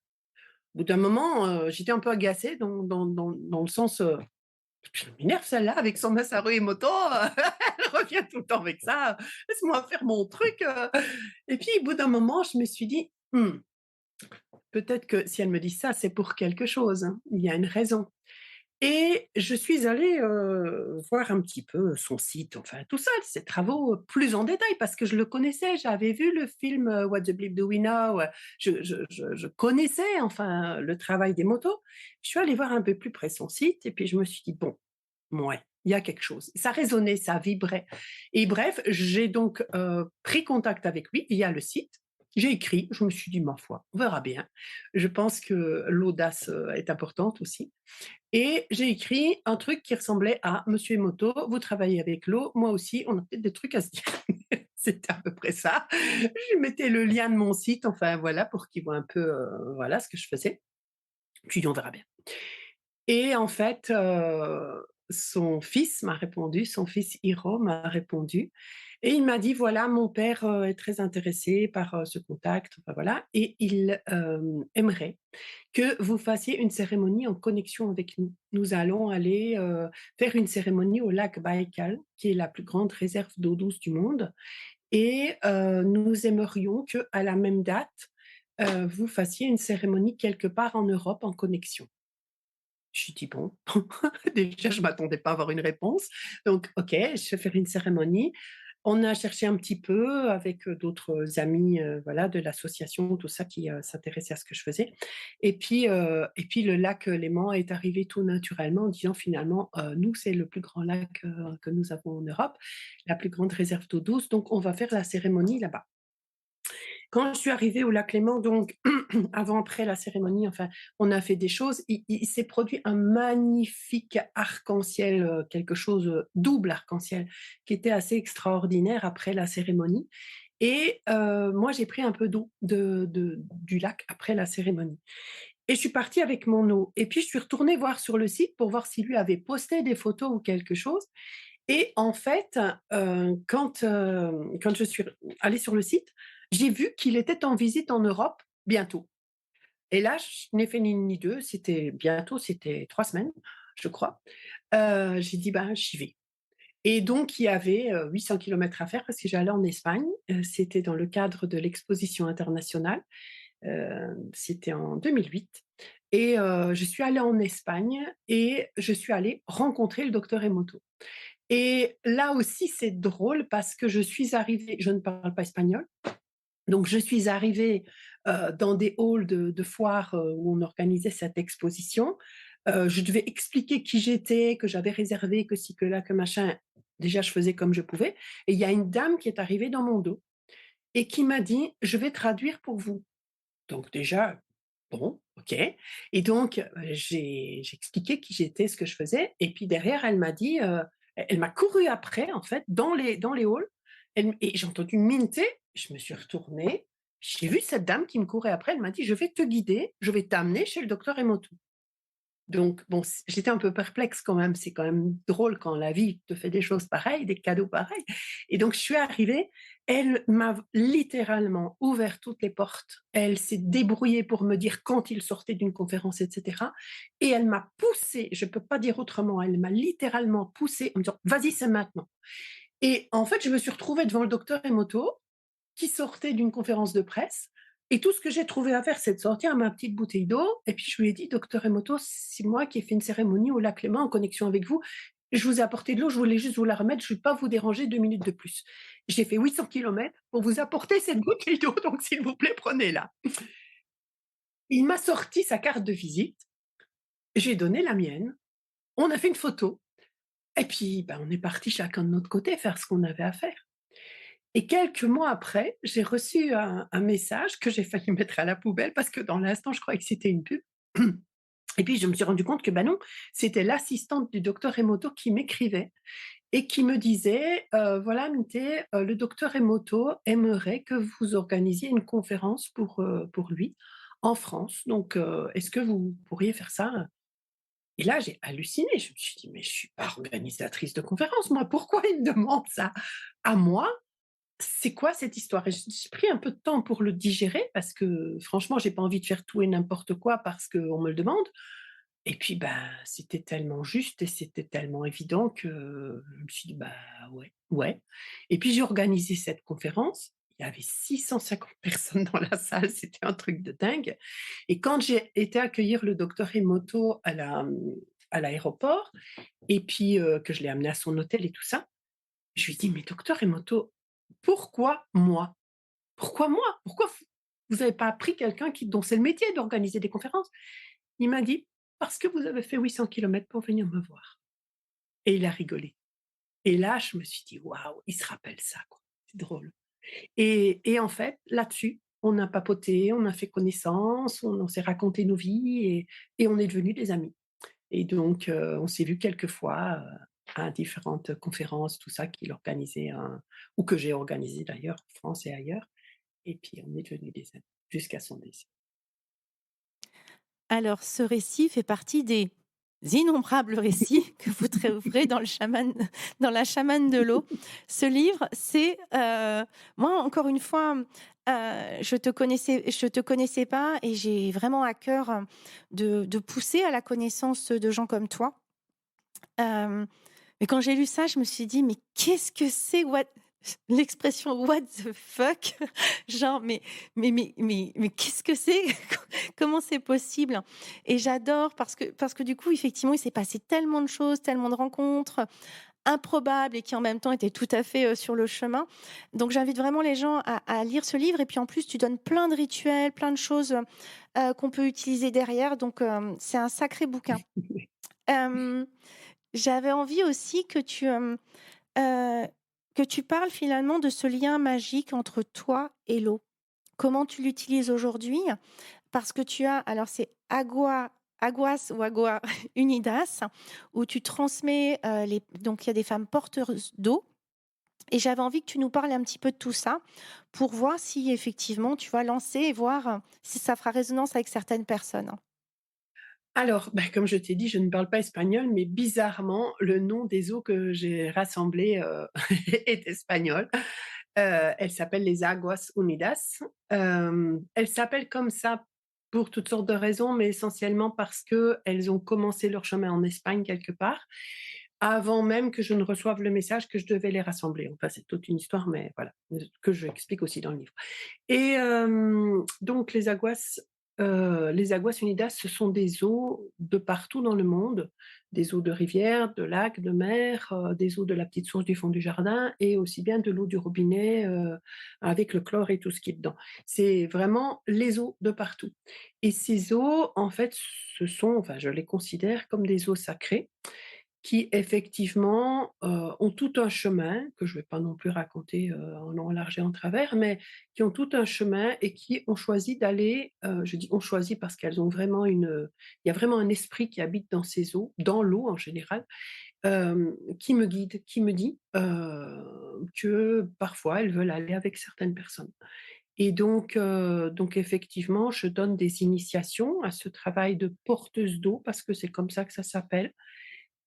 Au bout d'un moment, j'étais un peu agacée dans le sens, «Ça m'énerve celle-là avec son Masaru Emoto, elle revient tout le temps avec ça, laisse-moi faire mon truc», et puis au bout d'un moment, je me suis dit: «Mmh, peut-être que si elle me dit ça, c'est pour quelque chose, hein. Il y a une raison». Et je suis allée, voir un petit peu son site, enfin tout ça, ses travaux, plus en détail parce que je le connaissais. J'avais vu le film, What the Bleep Do We Know? Je connaissais enfin le travail des motos. Je suis allée voir un peu plus près son site et puis je me suis dit: «Bon, ouais, il y a quelque chose». Ça résonnait, ça vibrait et bref, j'ai donc, pris contact avec lui via le site. J'ai écrit, je me suis dit: «Ma foi, on verra bien». Je pense que l'audace, est importante aussi et j'ai écrit un truc qui ressemblait à «Monsieur Emoto, vous travaillez avec l'eau, moi aussi, on a peut-être des trucs à se dire». C'était à peu près ça. Je mettais le lien de mon site, enfin voilà, pour qu'il voit un peu, voilà, ce que je faisais. Puis on verra bien. Et en fait, son fils m'a répondu, son fils Hiro m'a répondu et il m'a dit: «Voilà, mon père, est très intéressé par, ce contact», enfin voilà et il, aimerait que vous fassiez une cérémonie en connexion avec nous. Nous allons aller, faire une cérémonie au lac Baïkal, qui est la plus grande réserve d'eau douce du monde et nous aimerions qu'à la même date, vous fassiez une cérémonie quelque part en Europe en connexion. Je lui dis: «Bon». Déjà, je m'attendais pas à avoir une réponse. Donc OK, je vais faire une cérémonie. On a cherché un petit peu avec, d'autres amis, voilà, de l'association, tout ça, qui, s'intéressaient à ce que je faisais. Et puis le lac, Léman est arrivé tout naturellement en disant: «Finalement, nous, c'est le plus grand lac, que nous avons en Europe, la plus grande réserve d'eau douce, donc on va faire la cérémonie là-bas». Quand je suis arrivée au lac Léman, donc avant-après la cérémonie, enfin, on a fait des choses. Il s'est produit un magnifique arc-en-ciel, quelque chose, double arc-en-ciel, qui était assez extraordinaire après la cérémonie. Et moi, j'ai pris un peu d'eau du lac après la cérémonie. Et je suis partie avec mon eau. Et puis, je suis retournée voir sur le site pour voir si lui avait posté des photos ou quelque chose. Et en fait, quand je suis allée sur le site, j'ai vu qu'il était en visite en Europe bientôt. Et là, je n'ai fait ni une ni deux, c'était bientôt, c'était 3 semaines, je crois. J'ai dit: «Ben, j'y vais». Et donc il y avait, 800 kilomètres à faire parce que j'allais en Espagne, c'était dans le cadre de l'exposition internationale, c'était en 2008 et je suis allée en Espagne et je suis allée rencontrer le docteur Emoto. Et là aussi, c'est drôle parce que je suis arrivée je ne parle pas espagnol, donc je suis arrivée, dans des halls de foires, où on organisait cette exposition. Je devais expliquer qui j'étais, que j'avais réservé, que ci, que là, que machin. Déjà, je faisais comme je pouvais et il y a une dame qui est arrivée dans mon dos et qui m'a dit: «Je vais traduire pour vous». Donc déjà, bon, OK. Et donc, j'ai expliqué qui j'étais, ce que je faisais et puis derrière elle m'a dit, elle m'a couru après en fait dans les halls. Et j'ai entendu Minté, je me suis retournée, j'ai vu cette dame qui me courait après, elle m'a dit: «Je vais te guider, je vais t'amener chez le docteur Emoto». Donc bon, j'étais un peu perplexe quand même, c'est quand même drôle quand la vie te fait des choses pareilles, des cadeaux pareils. Et donc je suis arrivée, elle m'a littéralement ouvert toutes les portes. Elle s'est débrouillée pour me dire quand il sortait d'une conférence, et cetera, et elle m'a poussée, je peux pas dire autrement, elle m'a littéralement poussée en me disant: «Vas-y, c'est maintenant». Et en fait, je me suis retrouvée devant le docteur Emoto qui sortait d'une conférence de presse. Et tout ce que j'ai trouvé à faire, c'est de sortir ma petite bouteille d'eau. Et puis je lui ai dit: «Docteur Emoto, c'est moi qui ai fait une cérémonie au lac Léman en connexion avec vous. Je vous ai apporté de l'eau, je voulais juste vous la remettre, je ne vais pas vous déranger 2 minutes de plus. J'ai fait 800 kilomètres pour vous apporter cette bouteille d'eau, donc s'il vous plaît, prenez-la». Il m'a sorti sa carte de visite, j'ai donné la mienne, on a fait une photo et puis, on est partis chacun de notre côté faire ce qu'on avait à faire. Et quelques mois après, j'ai reçu un message que j'ai failli mettre à la poubelle parce que dans l'instant, je croyais que c'était une pub. Et puis je me suis rendu compte que, non, c'était l'assistante du docteur Emoto qui m'écrivait et qui me disait, «Voilà Minté, le docteur Emoto aimerait que vous organisiez une conférence pour lui en France. Donc est-ce que vous pourriez faire ça?» Et là, j'ai halluciné. Je me suis dit: «Mais je suis pas organisatrice de conférences, moi. Pourquoi il me demande ça à moi?» C'est quoi cette histoire? Et j'ai pris un peu de temps pour le digérer parce que franchement, j'ai pas envie de faire tout et n'importe quoi parce qu'on me le demande. Et puis, c'était tellement juste et c'était tellement évident que je me suis dit: «Bah, ouais, ouais». Et puis j'ai organisé cette conférence. Il y avait 650 personnes dans la salle, c'était un truc de dingue. Et quand j'ai été accueillir le docteur Emoto à l'aéroport et puis, que je l'ai amené à son hôtel et tout ça, je lui dis: «Mais docteur Emoto, pourquoi moi? Pourquoi moi? Pourquoi vous avez pas pris quelqu'un dont c'est le métier d'organiser des conférences?» Il m'a dit: «Parce que vous avez fait 800 kilomètres pour venir me voir». Et il a rigolé. Et là, je me suis dit: «Waouh, il se rappelle ça, quoi. C'est drôle». Et en fait, là-dessus, on a papoté, on a fait connaissance, on s'est raconté nos vies et on est devenus des amis. Et donc on s'est vus quelques fois, à différentes conférences, tout ça qu'il organisait, ou que j'ai organisé d'ailleurs en France et ailleurs. Et puis on est devenus des amis jusqu'à son décès. Alors, ce récit fait partie des innombrables récits que vous trouverez dans le chaman dans La chamane de l'eau. Ce livre, c'est, moi, encore une fois, je te connaissais pas et j'ai vraiment à cœur, de pousser à la connaissance de gens comme toi. Mais quand j'ai lu ça, je me suis dit: «Mais qu'est-ce que c'est? L'expression what the fuck?» Genre, mais qu'est-ce que c'est? Comment c'est possible? Et j'adore parce que du coup, effectivement, il s'est passé tellement de choses, tellement de rencontres improbables et qui en même temps étaient tout à fait, sur le chemin. Donc j'invite vraiment les gens à lire ce livre et puis en plus tu donnes plein de rituels, plein de choses, qu'on peut utiliser derrière donc c'est un sacré bouquin. Hem J'avais envie aussi heu, que tu parles finalement de ce lien magique entre toi et l'eau. Comment tu l'utilises aujourd'hui? Parce que tu as alors c'est Aguas ou Agua Unidas où tu transmets, les donc il y a des femmes porteuses d'eau et j'avais envie que tu nous parles un petit peu de tout ça pour voir si effectivement tu vas lancer et voir, si ça fera résonance avec certaines personnes. Alors, comme je t'ai dit, je ne parle pas espagnol, mais bizarrement, le nom des eaux que j'ai rassemblées, est espagnol. Elles s'appellent les Aguas Unidas. Elles s'appellent comme ça pour toutes sortes de raisons, mais essentiellement parce qu'elles ont commencé leur chemin en Espagne quelque part, avant même que je ne reçoive le message que je devais les rassembler. Enfin, c'est toute une histoire, mais voilà, que je explique aussi dans le livre. Et donc les Aguas les aguas unidas, ce sont des eaux de partout dans le monde, des eaux de rivières, de lacs, de mer, des eaux de la petite source du fond du jardin et aussi bien de l'eau du robinet, avec le chlore et tout ce qui est dedans. C'est vraiment les eaux de partout et ces eaux, en fait, ce sont enfin, je les considère comme des eaux sacrées qui effectivement, ont tout un chemin que je ne vais pas non plus raconter, en long, en large et en travers, mais qui ont tout un chemin et qui ont choisi d'aller, je dis «ont choisi» parce qu'elles ont vraiment il y a vraiment un esprit qui habite dans ces eaux, dans l'eau en général, qui me guide, qui me dit, que parfois elles veulent aller avec certaines personnes et donc effectivement, je donne des initiations à ce travail de porteuse d'eau parce que c'est comme ça que ça s'appelle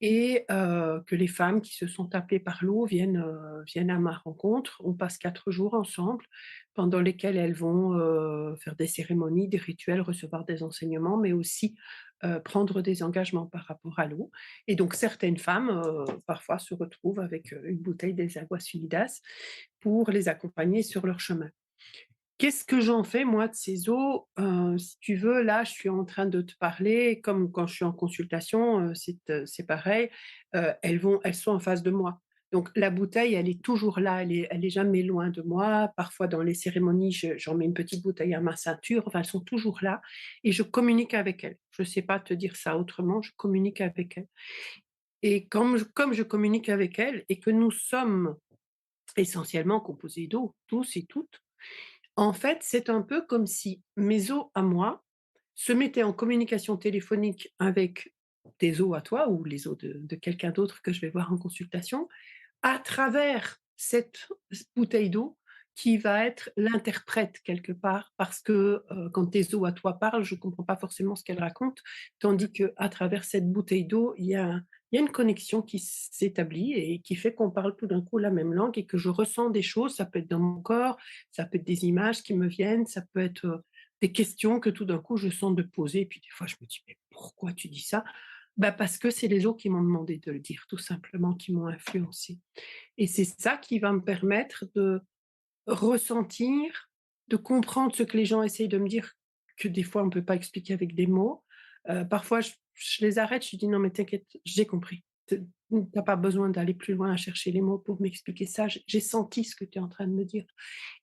et que les femmes qui se sont appelées par l'eau viennent à ma rencontre. On passe 4 jours ensemble pendant lesquels elles vont, faire des cérémonies, des rituels, recevoir des enseignements, mais aussi, prendre des engagements par rapport à l'eau et donc certaines femmes, parfois se retrouvent avec, une bouteille des Aguas Unidas pour les accompagner sur leur chemin. Qu'est-ce que j'en fais moi de ces eaux? Si tu veux, là, je suis en train de te parler comme quand je suis en consultation, c'est pareil, elles sont en face de moi. Donc la bouteille, elle est toujours là, elle est jamais loin de moi. Parfois dans les cérémonies, j'en mets une petite bouteille à ma ceinture, enfin, elles sont toujours là et je communique avec elles. Je ne sais pas te dire ça autrement, je communique avec elles et comme je communique avec elles et que nous sommes essentiellement composés d'eau, tous et toutes, en fait, c'est un peu comme si mes os à moi se mettaient en communication téléphonique avec tes os à toi ou les os de quelqu'un d'autre que je vais voir en consultation, à travers cette bouteille d'eau qui va être l'interprète quelque part parce que, quand tes os à toi parlent, je ne comprends pas forcément ce qu'elles racontent, tandis qu'à travers cette bouteille d'eau, il y a une connexion qui s'établit et qui fait qu'on parle tout d'un coup la même langue et que je ressens des choses. Ça peut être dans mon corps, ça peut être des images qui me viennent, ça peut être, des questions que tout d'un coup je sens de poser et puis des fois je me dis: «Mais pourquoi tu dis ça?» Bah, parce que c'est les os qui m'ont demandé de le dire tout simplement, qui m'ont influencée. Et c'est ça qui va me permettre de ressentir, de comprendre ce que les gens essayent de me dire, que des fois on ne peut pas expliquer avec des mots. Parfois je les arrête, je dis: «Non mais t'inquiète, j'ai compris. Tu as pas besoin d'aller plus loin à chercher les mots pour m'expliquer ça, j'ai senti ce que tu es en train de me dire».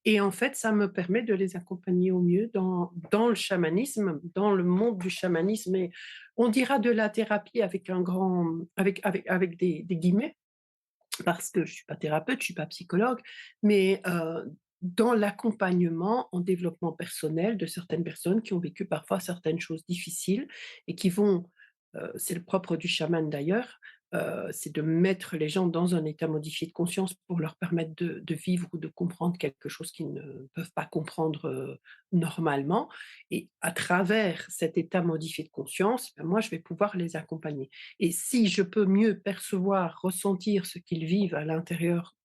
Et en fait, ça me permet de les accompagner au mieux dans le chamanisme, dans le monde du chamanisme et on dira de la thérapie avec un grand avec des guillemets, parce que je suis pas thérapeute, je suis pas psychologue, mais dans l'accompagnement en développement personnel de certaines personnes qui ont vécu parfois certaines choses difficiles et qui vont, c'est le propre du chaman d'ailleurs, c'est de mettre les gens dans un état modifié de conscience pour leur permettre de vivre ou de comprendre quelque chose qu'ils ne peuvent pas comprendre, normalement et à travers cet état modifié de conscience, ben moi je vais pouvoir les accompagner. Et si je peux mieux percevoir, ressentir ce qu'ils vivent à l'intérieur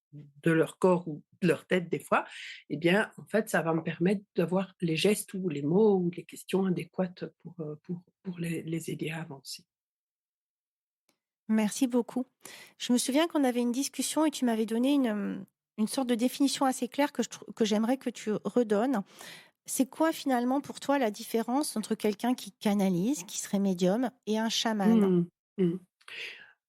de leur corps ou de leur tête des fois, eh bien, en fait, ça va me permettre d'avoir les gestes ou les mots ou les questions adéquates pour les aider à avancer. Merci beaucoup. Je me souviens qu'on avait une discussion et tu m'avais donné une sorte de définition assez claire que j'aimerais que tu redonnes. C'est quoi finalement pour toi la différence entre quelqu'un qui canalise, qui serait médium, et un chaman? Mmh. Mmh.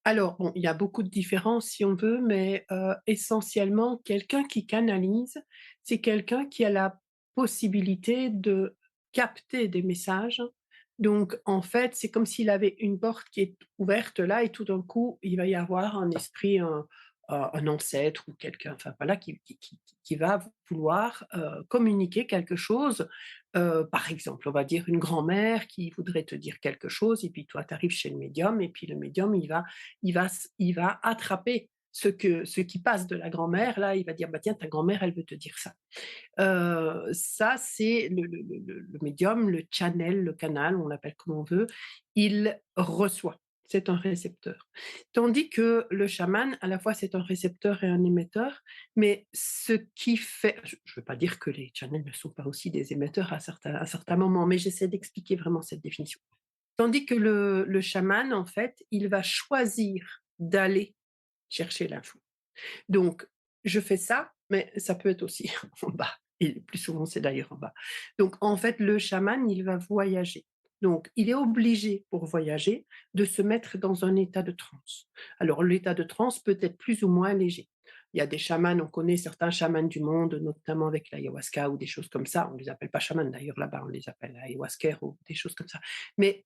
Alors bon, il y a beaucoup de différences si on veut, mais essentiellement, quelqu'un qui canalise, c'est quelqu'un qui a la possibilité de capter des messages. Donc en fait, c'est comme s'il avait une porte qui est ouverte là et tout d'un coup, il va y avoir un esprit, un ancêtre ou quelqu'un, enfin voilà, qui va vouloir, communiquer quelque chose. Par exemple, on va dire une grand-mère qui voudrait te dire quelque chose et puis toi, tu arrives chez le médium et puis le médium, il va attraper ce qui passe de la grand-mère, là, il va dire: «Bah, tiens, ta grand-mère, elle veut te dire ça». Ça, c'est le médium, le channel, le canal, on l'appelle comme on veut, il reçoit. C'est un récepteur. Tandis que le chaman, à la fois, c'est un récepteur et un émetteur, mais ce qui fait je ne veux pas dire que les channels ne sont pas aussi des émetteurs à certains moments, mais j'essaie d'expliquer vraiment cette définition. Tandis que le chaman, en fait, il va choisir d'aller chercher l'info. Donc, je fais ça, mais ça peut être aussi en bas. et le plus souvent, c'est d'ailleurs en bas. Donc en fait, le chaman, il va voyager. Donc il est obligé, pour voyager, de se mettre dans un état de transe. Alors l'état de transe peut être plus ou moins léger. Il y a des chamans, on connaît certains chamans du monde, notamment avec l'ayahuasca ou des choses comme ça. On ne les appelle pas chamans d'ailleurs là-bas, on les appelle ayahuasca ou des choses comme ça. Mais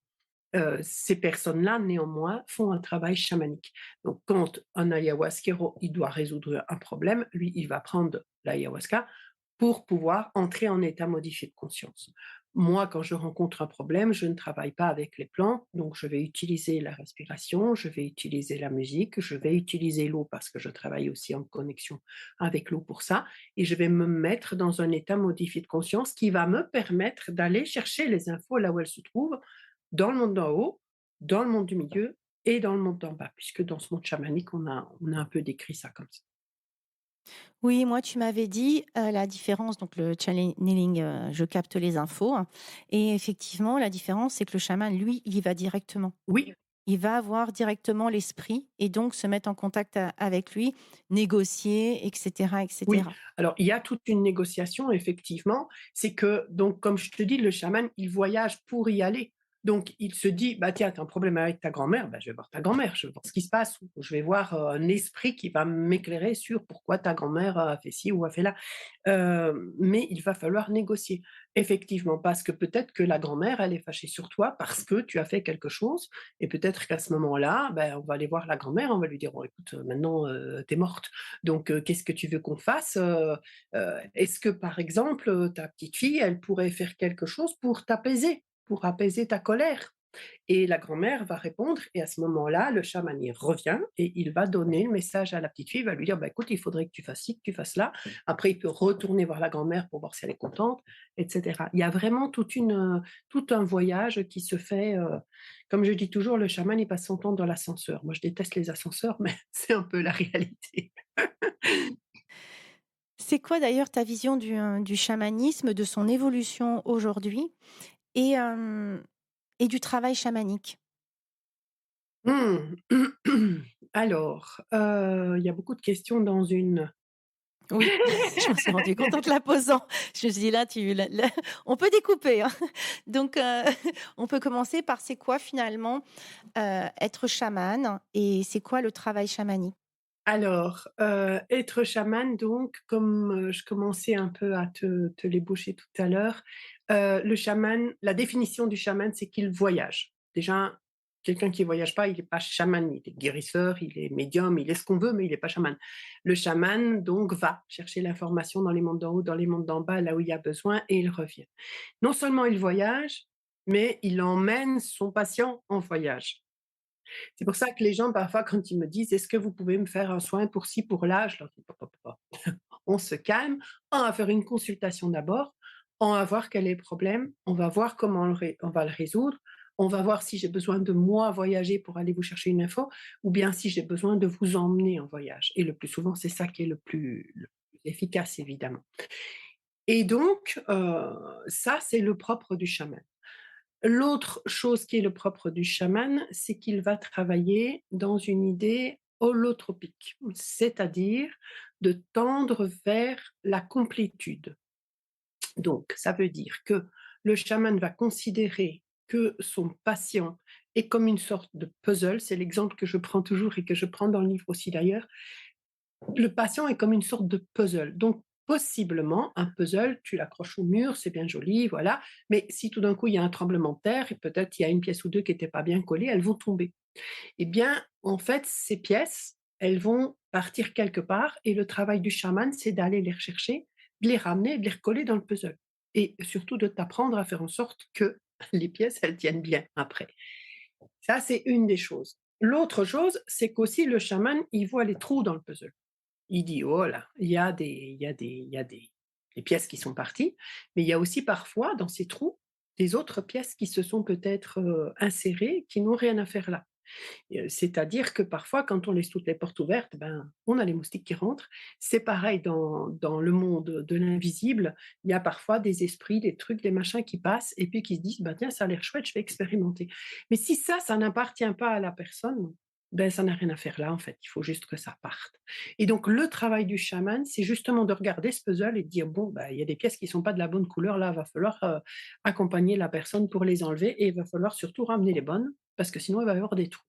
ces personnes-là, néanmoins, font un travail chamanique. Donc, quand un ayahuasquero, il doit résoudre un problème, lui, il va prendre l'ayahuasca pour pouvoir entrer en état modifié de conscience. Moi, quand je rencontre un problème, je ne travaille pas avec les plantes, donc je vais utiliser la respiration, je vais utiliser la musique, je vais utiliser l'eau parce que je travaille aussi en connexion avec l'eau pour ça, et je vais me mettre dans un état modifié de conscience qui va me permettre d'aller chercher les infos là où elles se trouvent, dans le monde d'en haut, dans le monde du milieu et dans le monde d'en bas, puisque dans ce monde chamanique, on a un peu décrit ça comme ça. Oui, moi, tu m'avais dit, la différence, donc le channeling, je capte les infos, hein, et effectivement, la différence, c'est que le chaman, lui, il y va directement. Oui, Il va avoir directement l'esprit et donc se mettre en contact avec lui, négocier, et cetera, et oui. cetera. Alors, il y a toute une négociation, effectivement. C'est que, donc, comme je te dis, le chaman, il voyage pour y aller. Donc, il se dit, bah tiens, tu as un problème avec ta grand-mère, bah, je vais voir ta grand-mère, je vais voir ce qui se passe, ou je vais voir un esprit qui va m'éclairer sur pourquoi ta grand-mère a fait ci ou a fait là. Mais il va falloir négocier. Effectivement, parce que peut-être que la grand-mère, elle est fâchée sur toi parce que tu as fait quelque chose, et peut-être qu'à ce moment-là, ben, on va aller voir la grand-mère, on va lui dire: «Bon écoute, maintenant, tu morte, donc qu'est-ce que tu veux qu'on fasse?» Est-ce que par exemple, ta petite fille, elle pourrait faire quelque chose pour t'apaiser, pour apaiser ta colère? Et la grand-mère va répondre, et à ce moment-là, le chaman il revient et il va donner le message à la petite fille, il va lui dire: «Bah, écoute, il faudrait que tu fasses ci, que tu fasses là». Après, il peut retourner voir la grand-mère pour voir si elle est contente, et cetera. Il y a vraiment tout un voyage qui se fait, comme je dis toujours, le chaman, il passe son temps dans l'ascenseur. Moi, je déteste les ascenseurs, mais c'est un peu la réalité. C'est quoi d'ailleurs ta vision du chamanisme, de son évolution aujourd'hui et et du travail chamanique? Mmh. Alors, il y a beaucoup de questions dans une. Oui, je m'en suis rendu compte en te la posant. Je me suis dit: «Là, on peut découper, hein». Donc on peut commencer par c'est quoi finalement, être chaman et c'est quoi le travail chamanique? Alors, être chaman donc, comme, je commençais un peu à te l'ébaucher tout à l'heure, le chaman, la définition du chaman, c'est qu'il voyage. Déjà, quelqu'un qui voyage pas, il est pas chaman, il est guérisseur, il est médium, il est ce qu'on veut, mais il est pas chaman. Le chaman donc va chercher l'information dans les mondes d'en haut, dans les mondes d'en bas, là où il y a besoin, et il revient. Non seulement il voyage, mais il emmène son patient en voyage. C'est pour ça que les gens, parfois, quand ils me disent: «Est-ce que vous pouvez me faire un soin pour ci, pour là?» Je leur dis: «Pa, pa, pa, pa. On se calme, on va faire une consultation d'abord, on va voir quel est le problème, on va voir comment on va le résoudre, on va voir si j'ai besoin de moi voyager pour aller vous chercher une info, ou bien si j'ai besoin de vous emmener en voyage», et le plus souvent, c'est ça qui est le plus efficace, évidemment. Et donc ça, c'est le propre du chaman. L'autre chose qui est le propre du chaman, c'est qu'il va travailler dans une idée holotropique, c'est-à-dire de tendre vers la complétude. Donc, ça veut dire que le chaman va considérer que son patient est comme une sorte de puzzle, c'est l'exemple que je prends toujours et que je prends dans le livre aussi d'ailleurs. Le patient est comme une sorte de puzzle. Donc, possiblement, un puzzle, tu l'accroches au mur, c'est bien joli, voilà. Mais si tout d'un coup, il y a un tremblement de terre et peut-être il y a une pièce ou deux qui n'étaient pas bien collées, elles vont tomber. Eh bien, en fait, ces pièces, elles vont partir quelque part, et le travail du chaman, c'est d'aller les rechercher, de les ramener, de les recoller dans le puzzle. Et surtout de t'apprendre à faire en sorte que les pièces, elles tiennent bien après. Ça, c'est une des choses. L'autre chose, c'est qu'aussi le chaman, il voit les trous dans le puzzle. Il dit: «Oh là, il y a des pièces qui sont parties, mais il y a aussi parfois dans ces trous, des autres pièces qui se sont peut-être, insérées, qui n'ont rien à faire là». C'est-à-dire que parfois quand on laisse toutes les portes ouvertes, ben, on a les moustiques qui rentrent. C'est pareil dans le monde de l'invisible, il y a parfois des esprits, des trucs, des machins qui passent et puis qui se disent: «Bah tiens, ça a l'air chouette, je vais expérimenter». Mais si ça n'appartient pas à la personne, ben, ça n'a rien à faire là, en fait, il faut juste que ça parte. Et donc le travail du chaman, c'est justement de regarder ce puzzle et de dire: «Bon, bah, il y a des pièces qui sont pas de la bonne couleur, là, va falloir, accompagner la personne pour les enlever et il va falloir surtout ramener les bonnes, parce que sinon il va y avoir des trous».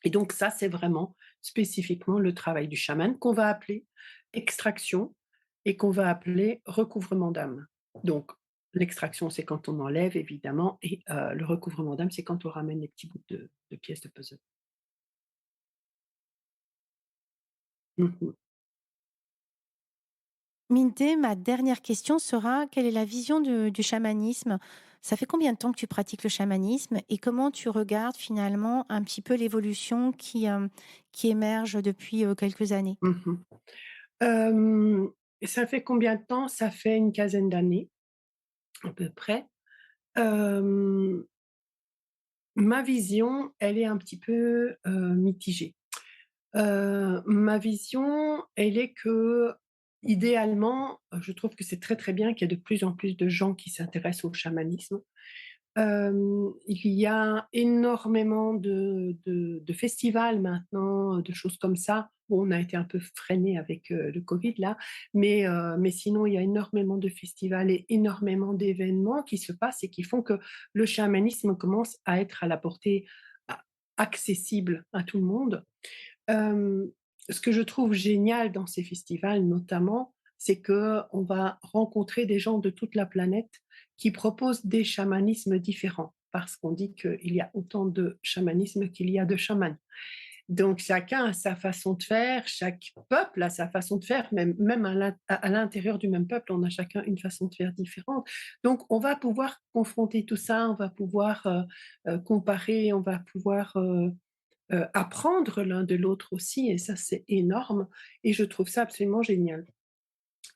Et donc ça, c'est vraiment spécifiquement le travail du chaman qu'on va appeler extraction et qu'on va appeler recouvrement d'âme. Donc l'extraction, c'est quand on enlève évidemment et le recouvrement d'âme, c'est quand on ramène les petits bouts de pièces de puzzle. Mmh. Minté, ma dernière question sera, quelle est la vision du chamanisme? Ça fait combien de temps que tu pratiques le chamanisme et comment tu regardes finalement un petit peu l'évolution qui émerge depuis quelques années? Mmh. Hem, Ça fait combien de temps? Ça fait une quinzaine d'années, à peu près. Hem, Ma vision, elle est un petit peu, mitigée. Ma vision, elle est que, idéalement, je trouve que c'est très, très bien qu'il y ait de plus en plus de gens qui s'intéressent au chamanisme. Il y a énormément de festivals maintenant, de choses comme ça. Bon, on a été un peu freiné avec, le covid là, mais sinon il y a énormément de festivals et énormément d'événements qui se passent et qui font que le chamanisme commence à être à la portée a accessible à tout le monde. Hem, Ce que je trouve génial dans ces festivals notamment, c'est qu'on va rencontrer des gens de toute la planète qui proposent des chamanismes différents, parce qu'on dit qu'il y a autant de chamanisme qu'il y a de chamans. Donc chacun a sa façon de faire, chaque peuple a sa façon de faire, même à l'intérieur du même peuple, on a chacun une façon de faire différente. Donc on va pouvoir confronter tout ça, on va pouvoir, comparer, on va pouvoir, apprendre l'un de l'autre aussi et ça, c'est énorme et je trouve ça absolument génial.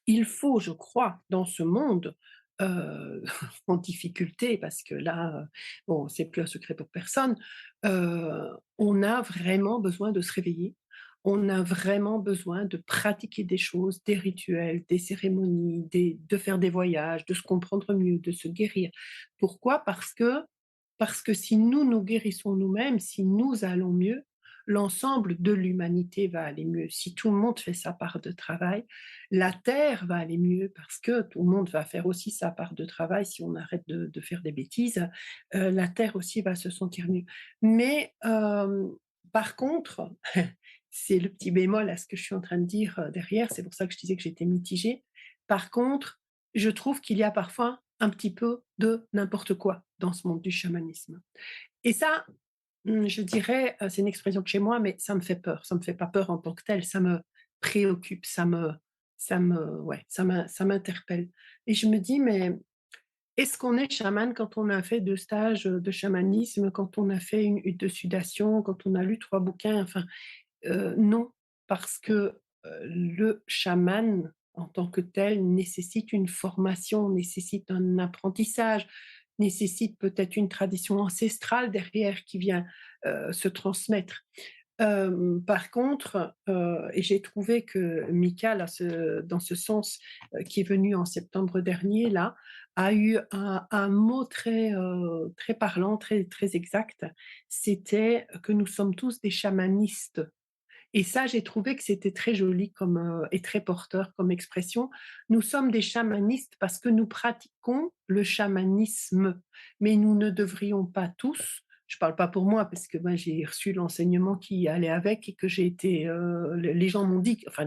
Il faut, je crois, dans ce monde, heu, en difficulté parce que là, bon, c'est plus un secret pour personne, on a vraiment besoin de se réveiller. On a vraiment besoin de pratiquer des choses, des rituels, des cérémonies, de faire des voyages, de se comprendre mieux, de se guérir. Pourquoi? Parce que si nous nous guérissons nous-mêmes, si nous allons mieux, l'ensemble de l'humanité va aller mieux. Si tout le monde fait sa part de travail, la terre va aller mieux parce que tout le monde va faire aussi sa part de travail. Si on arrête de faire des bêtises, la terre aussi va se sentir mieux. Mais par contre, c'est le petit bémol à ce que je suis en train de dire derrière, c'est pour ça que je disais que j'étais mitigée. Par contre, je trouve qu'il y a parfois un petit peu de n'importe quoi dans ce monde du chamanisme. Et ça, je dirais, c'est une expression de chez moi, mais ça me fait peur. Ça me fait pas peur en tant que tel, ça me préoccupe, ouais, ça m'interpelle et je me dis: «Mais est-ce qu'on est chaman quand on a fait 2 stages, de chamanisme, quand on a fait une hutte de sudation, quand on a lu 3 bouquins?» Enfin, non, parce que, le chaman en tant que tel nécessite une formation, nécessite un apprentissage, nécessite peut-être une tradition ancestrale derrière qui vient, se transmettre. Par contre, et j'ai trouvé que Mika là, dans ce sens, qui est venu en septembre dernier là, a eu un mot très, très parlant, très très exact. C'était que nous sommes tous des chamanistes. Et ça, j'ai trouvé que c'était très joli comme, et très porteur comme expression. Nous sommes des chamanistes parce que nous pratiquons le chamanisme, mais nous ne devrions pas tous, je parle pas pour moi parce que moi j'ai reçu l'enseignement qui allait avec et que j'ai été, les gens m'ont dit, enfin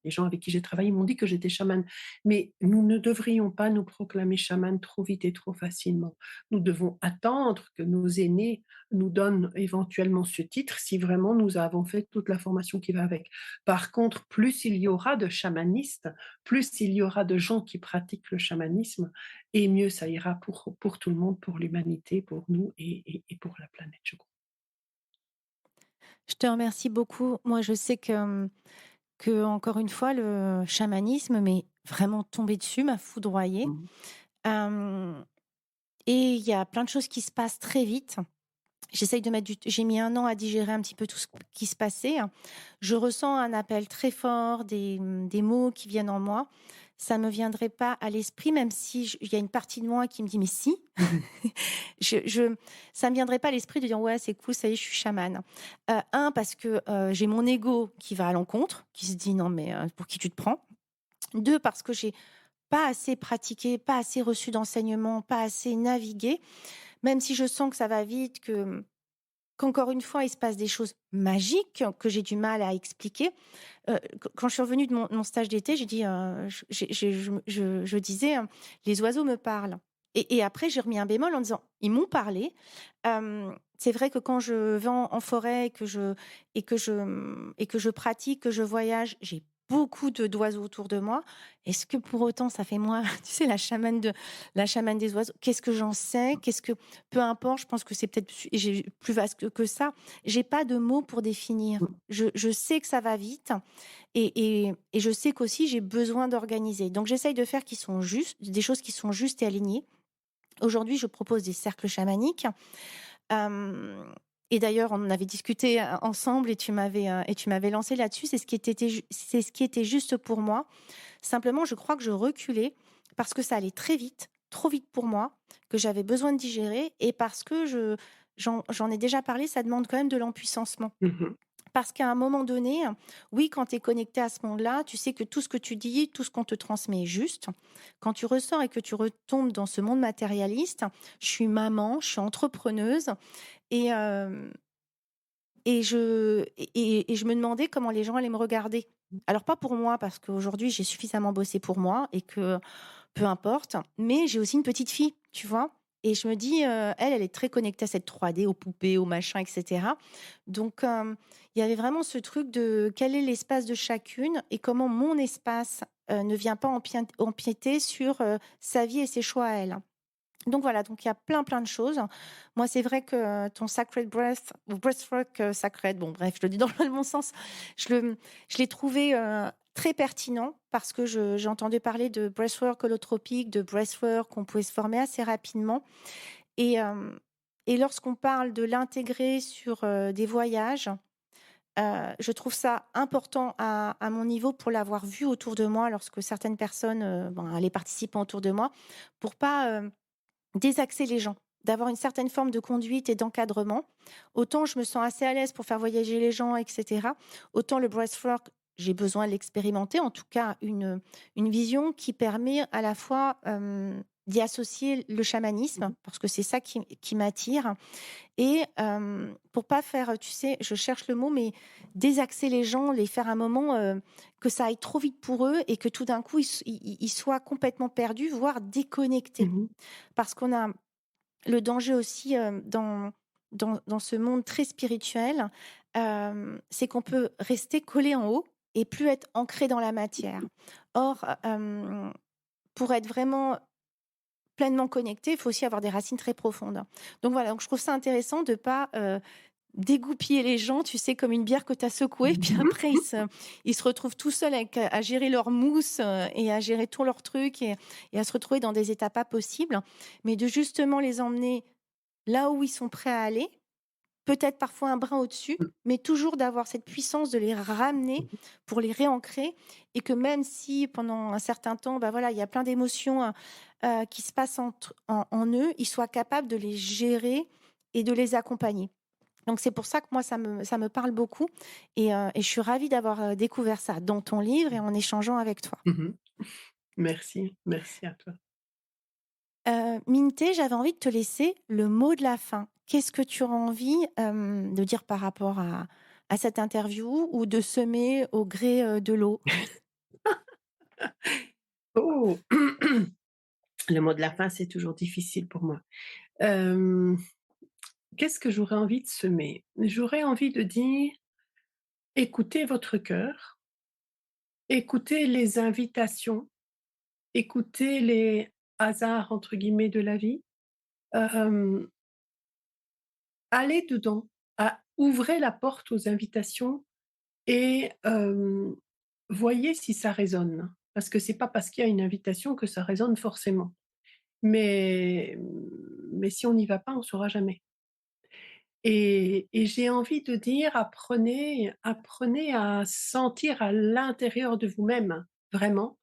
les gens avec qui j'ai travaillé m'ont dit que j'étais chamane. Mais nous ne devrions pas nous proclamer chamanes trop vite et trop facilement. Nous devons attendre que nos aînés nous donne éventuellement ce titre si vraiment nous avons fait toute la formation qui va avec. Par contre, plus il y aura de chamanistes, plus il y aura de gens qui pratiquent le chamanisme et mieux ça ira pour tout le monde, pour l'humanité, pour nous et pour la planète, je crois. Je te remercie beaucoup. Moi, je sais que encore une fois, le chamanisme m'est vraiment tombé dessus, m'a foudroyée. Mmh. Hem Et il y a plein de choses qui se passent très vite. J'essaye de mettre du J'ai mis 1 an à digérer un petit peu tout ce qui se passait. Je ressens un appel très fort, des mots qui viennent en moi. ça me viendrait pas à l'esprit, même si il y a une partie de moi qui me dit: «Mais si!» Mmh mh. je ça me viendrait pas à l'esprit de dire: «Ouais, c'est cool, ça y est, je suis chamane». 1 parce que, j'ai mon ego qui va à l'encontre, qui se dit: «Non mais, pour qui tu te prends?» 2 parce que j'ai pas assez pratiqué, pas assez reçu d'enseignements, pas assez navigué, même si je sens que ça va vite, qu'encore une fois, il se passe des choses magiques que j'ai du mal à expliquer. Quand je suis revenue de mon stage d'été, j'ai dit, j'ai je disais, «Les oiseaux me parlent», et après j'ai remis un bémol en disant: «Ils m'ont parlé». C'est vrai que quand je vais en forêt et que je pratique, que je voyage, j'ai beaucoup d'oiseaux autour de moi. Est-ce que pour autant ça fait moi, tu sais, la chamane des oiseaux? Qu'est-ce que j'en sais? Qu'est-ce que peu importe, je pense que c'est peut-être j'ai plus vaste que ça. J'ai pas de mots pour définir. Mmh. Je sais que ça va vite et je sais qu'aussi j'ai besoin d'organiser. Donc j'essaye de faire qui sont justes, des choses qui sont justes et alignées. Aujourd'hui, je propose des cercles chamaniques. Hem et d'ailleurs, on en avait discuté, ensemble et tu m'avais lancé là-dessus. C'est ce qui était juste pour moi. Simplement, je crois que je reculais parce que ça allait très vite, trop vite pour moi, que j'avais besoin de digérer et parce que j'en ai déjà parlé, ça demande quand même de l'empuissancement. Mmh mh. Parce qu'à un moment donné, oui, quand tu es connecté à ce monde-là, tu sais que tout ce que tu dis, tout ce qu'on te transmet est juste. Quand tu ressors et que tu retombes dans ce monde matérialiste, je suis maman, je suis entrepreneuse et hem et je me demandais comment les gens allaient me regarder. Alors pas pour moi, parce qu'aujourd'hui j'ai suffisamment bossé pour moi et que peu importe, mais j'ai aussi une petite fille, tu vois? Et je me dis, elle est très connectée à cette 3D, aux poupées, aux machins et cetera. Donc il y avait vraiment ce truc de quel est l'espace de chacune et comment mon espace, ne vient pas empiéter sur, sa vie et ses choix à elle. Donc voilà, donc il y a plein, plein de choses. Moi, c'est vrai que ton sacred breath ou breathwork, sacred, bon bref, je le dis dans le bon sens, je le je l'ai trouvé, très pertinent parce que je j'ai entendu parler de breathwork holotropique, de breathwork qu'on pouvait se former assez rapidement et et lorsqu'on parle de l'intégrer sur, des voyages, je trouve ça important à mon niveau pour l'avoir vu autour de moi lorsque certaines personnes, les participants autour de moi, pour pas, désaxer les gens, d'avoir une certaine forme de conduite et d'encadrement. Autant je me sens assez à l'aise pour faire voyager les gens et cetera, autant le breathwork, j'ai besoin de l'expérimenter, en tout cas une vision qui permet à la fois, d'y associer le chamanisme, Mmh. parce que c'est ça qui m'attire et pour pas faire, tu sais, je cherche le mot, mais désaxer les gens, les faire un moment, que ça aille trop vite pour eux et que tout d'un coup ils soient complètement perdus, voire déconnectés. Mmh. Parce qu'on a le danger aussi, dans ce monde très spirituel, c'est qu'on peut rester collé en haut et plus être ancré dans la matière. Or, pour être vraiment pleinement connecté, il faut aussi avoir des racines très profondes. Donc voilà, donc je trouve ça intéressant de pas, dégoupiller les gens, tu sais, comme une bière que tu as secouée, puis Mmh. après ils se retrouvent tout seuls avec, à gérer leur mousse, et à gérer tous leurs trucs et à se retrouver dans des états pas possibles. Mais de justement les emmener là où ils sont prêts à aller, peut-être parfois un brin au-dessus, mais toujours d'avoir cette puissance de les ramener pour les réancrer et que même si pendant un certain temps, bah, voilà, il y a plein d'émotions, qui se passent en eux, ils soient capables de les gérer et de les accompagner. Donc c'est pour ça que moi ça me parle beaucoup et je suis ravie d'avoir, découvert ça dans ton livre et en échangeant avec toi. Mmh. Merci, merci à toi. Minté, j'avais envie de te laisser le mot de la fin. Qu'est-ce que tu auras envie, de dire par rapport à cette interview ou de semer au gré, de l'eau? Oh! Le mot de la fin, c'est toujours difficile pour moi. Hem, Qu'est-ce que j'aurais envie de semer? J'aurais envie de dire: écoutez votre cœur, écoutez les invitations, écoutez les «hasards» entre guillemets de la vie, hem, allez dedans, ouvrez la porte aux invitations et voyez si ça résonne. Parce que c'est pas parce qu'il y a une invitation que ça résonne forcément. Mais si on n'y va pas, on saura jamais. Et j'ai envie de dire apprenez à sentir à l'intérieur de vous-même, vraiment,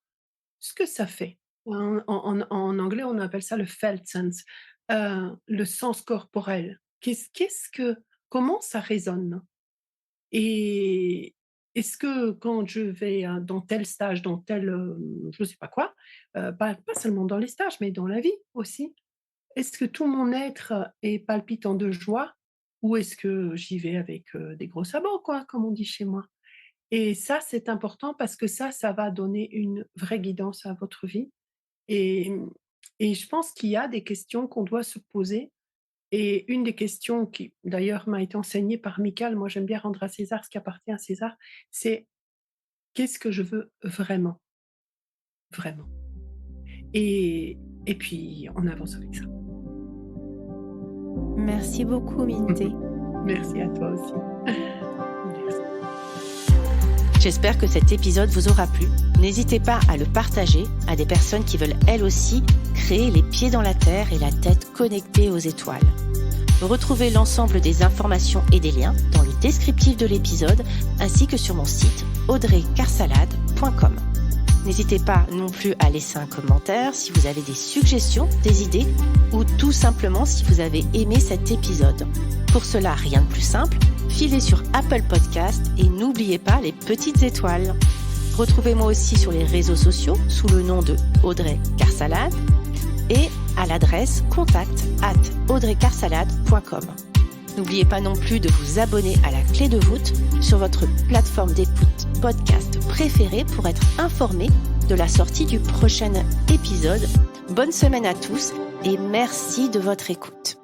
ce que ça fait. En anglais, on appelle ça le felt sense, le sens corporel. Comment ça résonne? Et est-ce que quand je vais, dans tel stage, dans tel, je sais pas quoi, pas seulement dans les stages, mais dans la vie aussi, est-ce que tout mon être est palpitant de joie ou est-ce que j'y vais avec, des gros sabots quoi, comme on dit chez moi? Et ça, c'est important parce que ça va donner une vraie guidance à votre vie et et je pense qu'il y a des questions qu'on doit se poser et une des questions qui d'ailleurs m'a été enseignée par Michal, moi j'aime bien rendre à César ce qui appartient à César, c'est: «Qu'est-ce que je veux vraiment? Vraiment?» et et puis on avance avec ça. Merci beaucoup, Minté. Merci à toi aussi. Merci. J'espère que cet épisode vous aura plu. N'hésitez pas à le partager à des personnes qui veulent elles aussi créer les pieds dans la terre et la tête connectée aux étoiles. Retrouvez l'ensemble des informations et des liens dans le descriptif de l'épisode ainsi que sur mon site audreycarsalade.com. N'hésitez pas non plus à laisser un commentaire si vous avez des suggestions, des idées ou tout simplement si vous avez aimé cet épisode. Pour cela, rien de plus simple, filez sur Apple Podcast et n'oubliez pas les petites étoiles. Retrouvez-moi aussi sur les réseaux sociaux sous le nom de Audrey Carsalade et à l'adresse contact@audreycarsalade.com. N'oubliez pas non plus de vous abonner à la clé de voûte sur votre plateforme d'écoute podcast préférée pour être informé de la sortie du prochain épisode. Bonne semaine à tous et merci de votre écoute.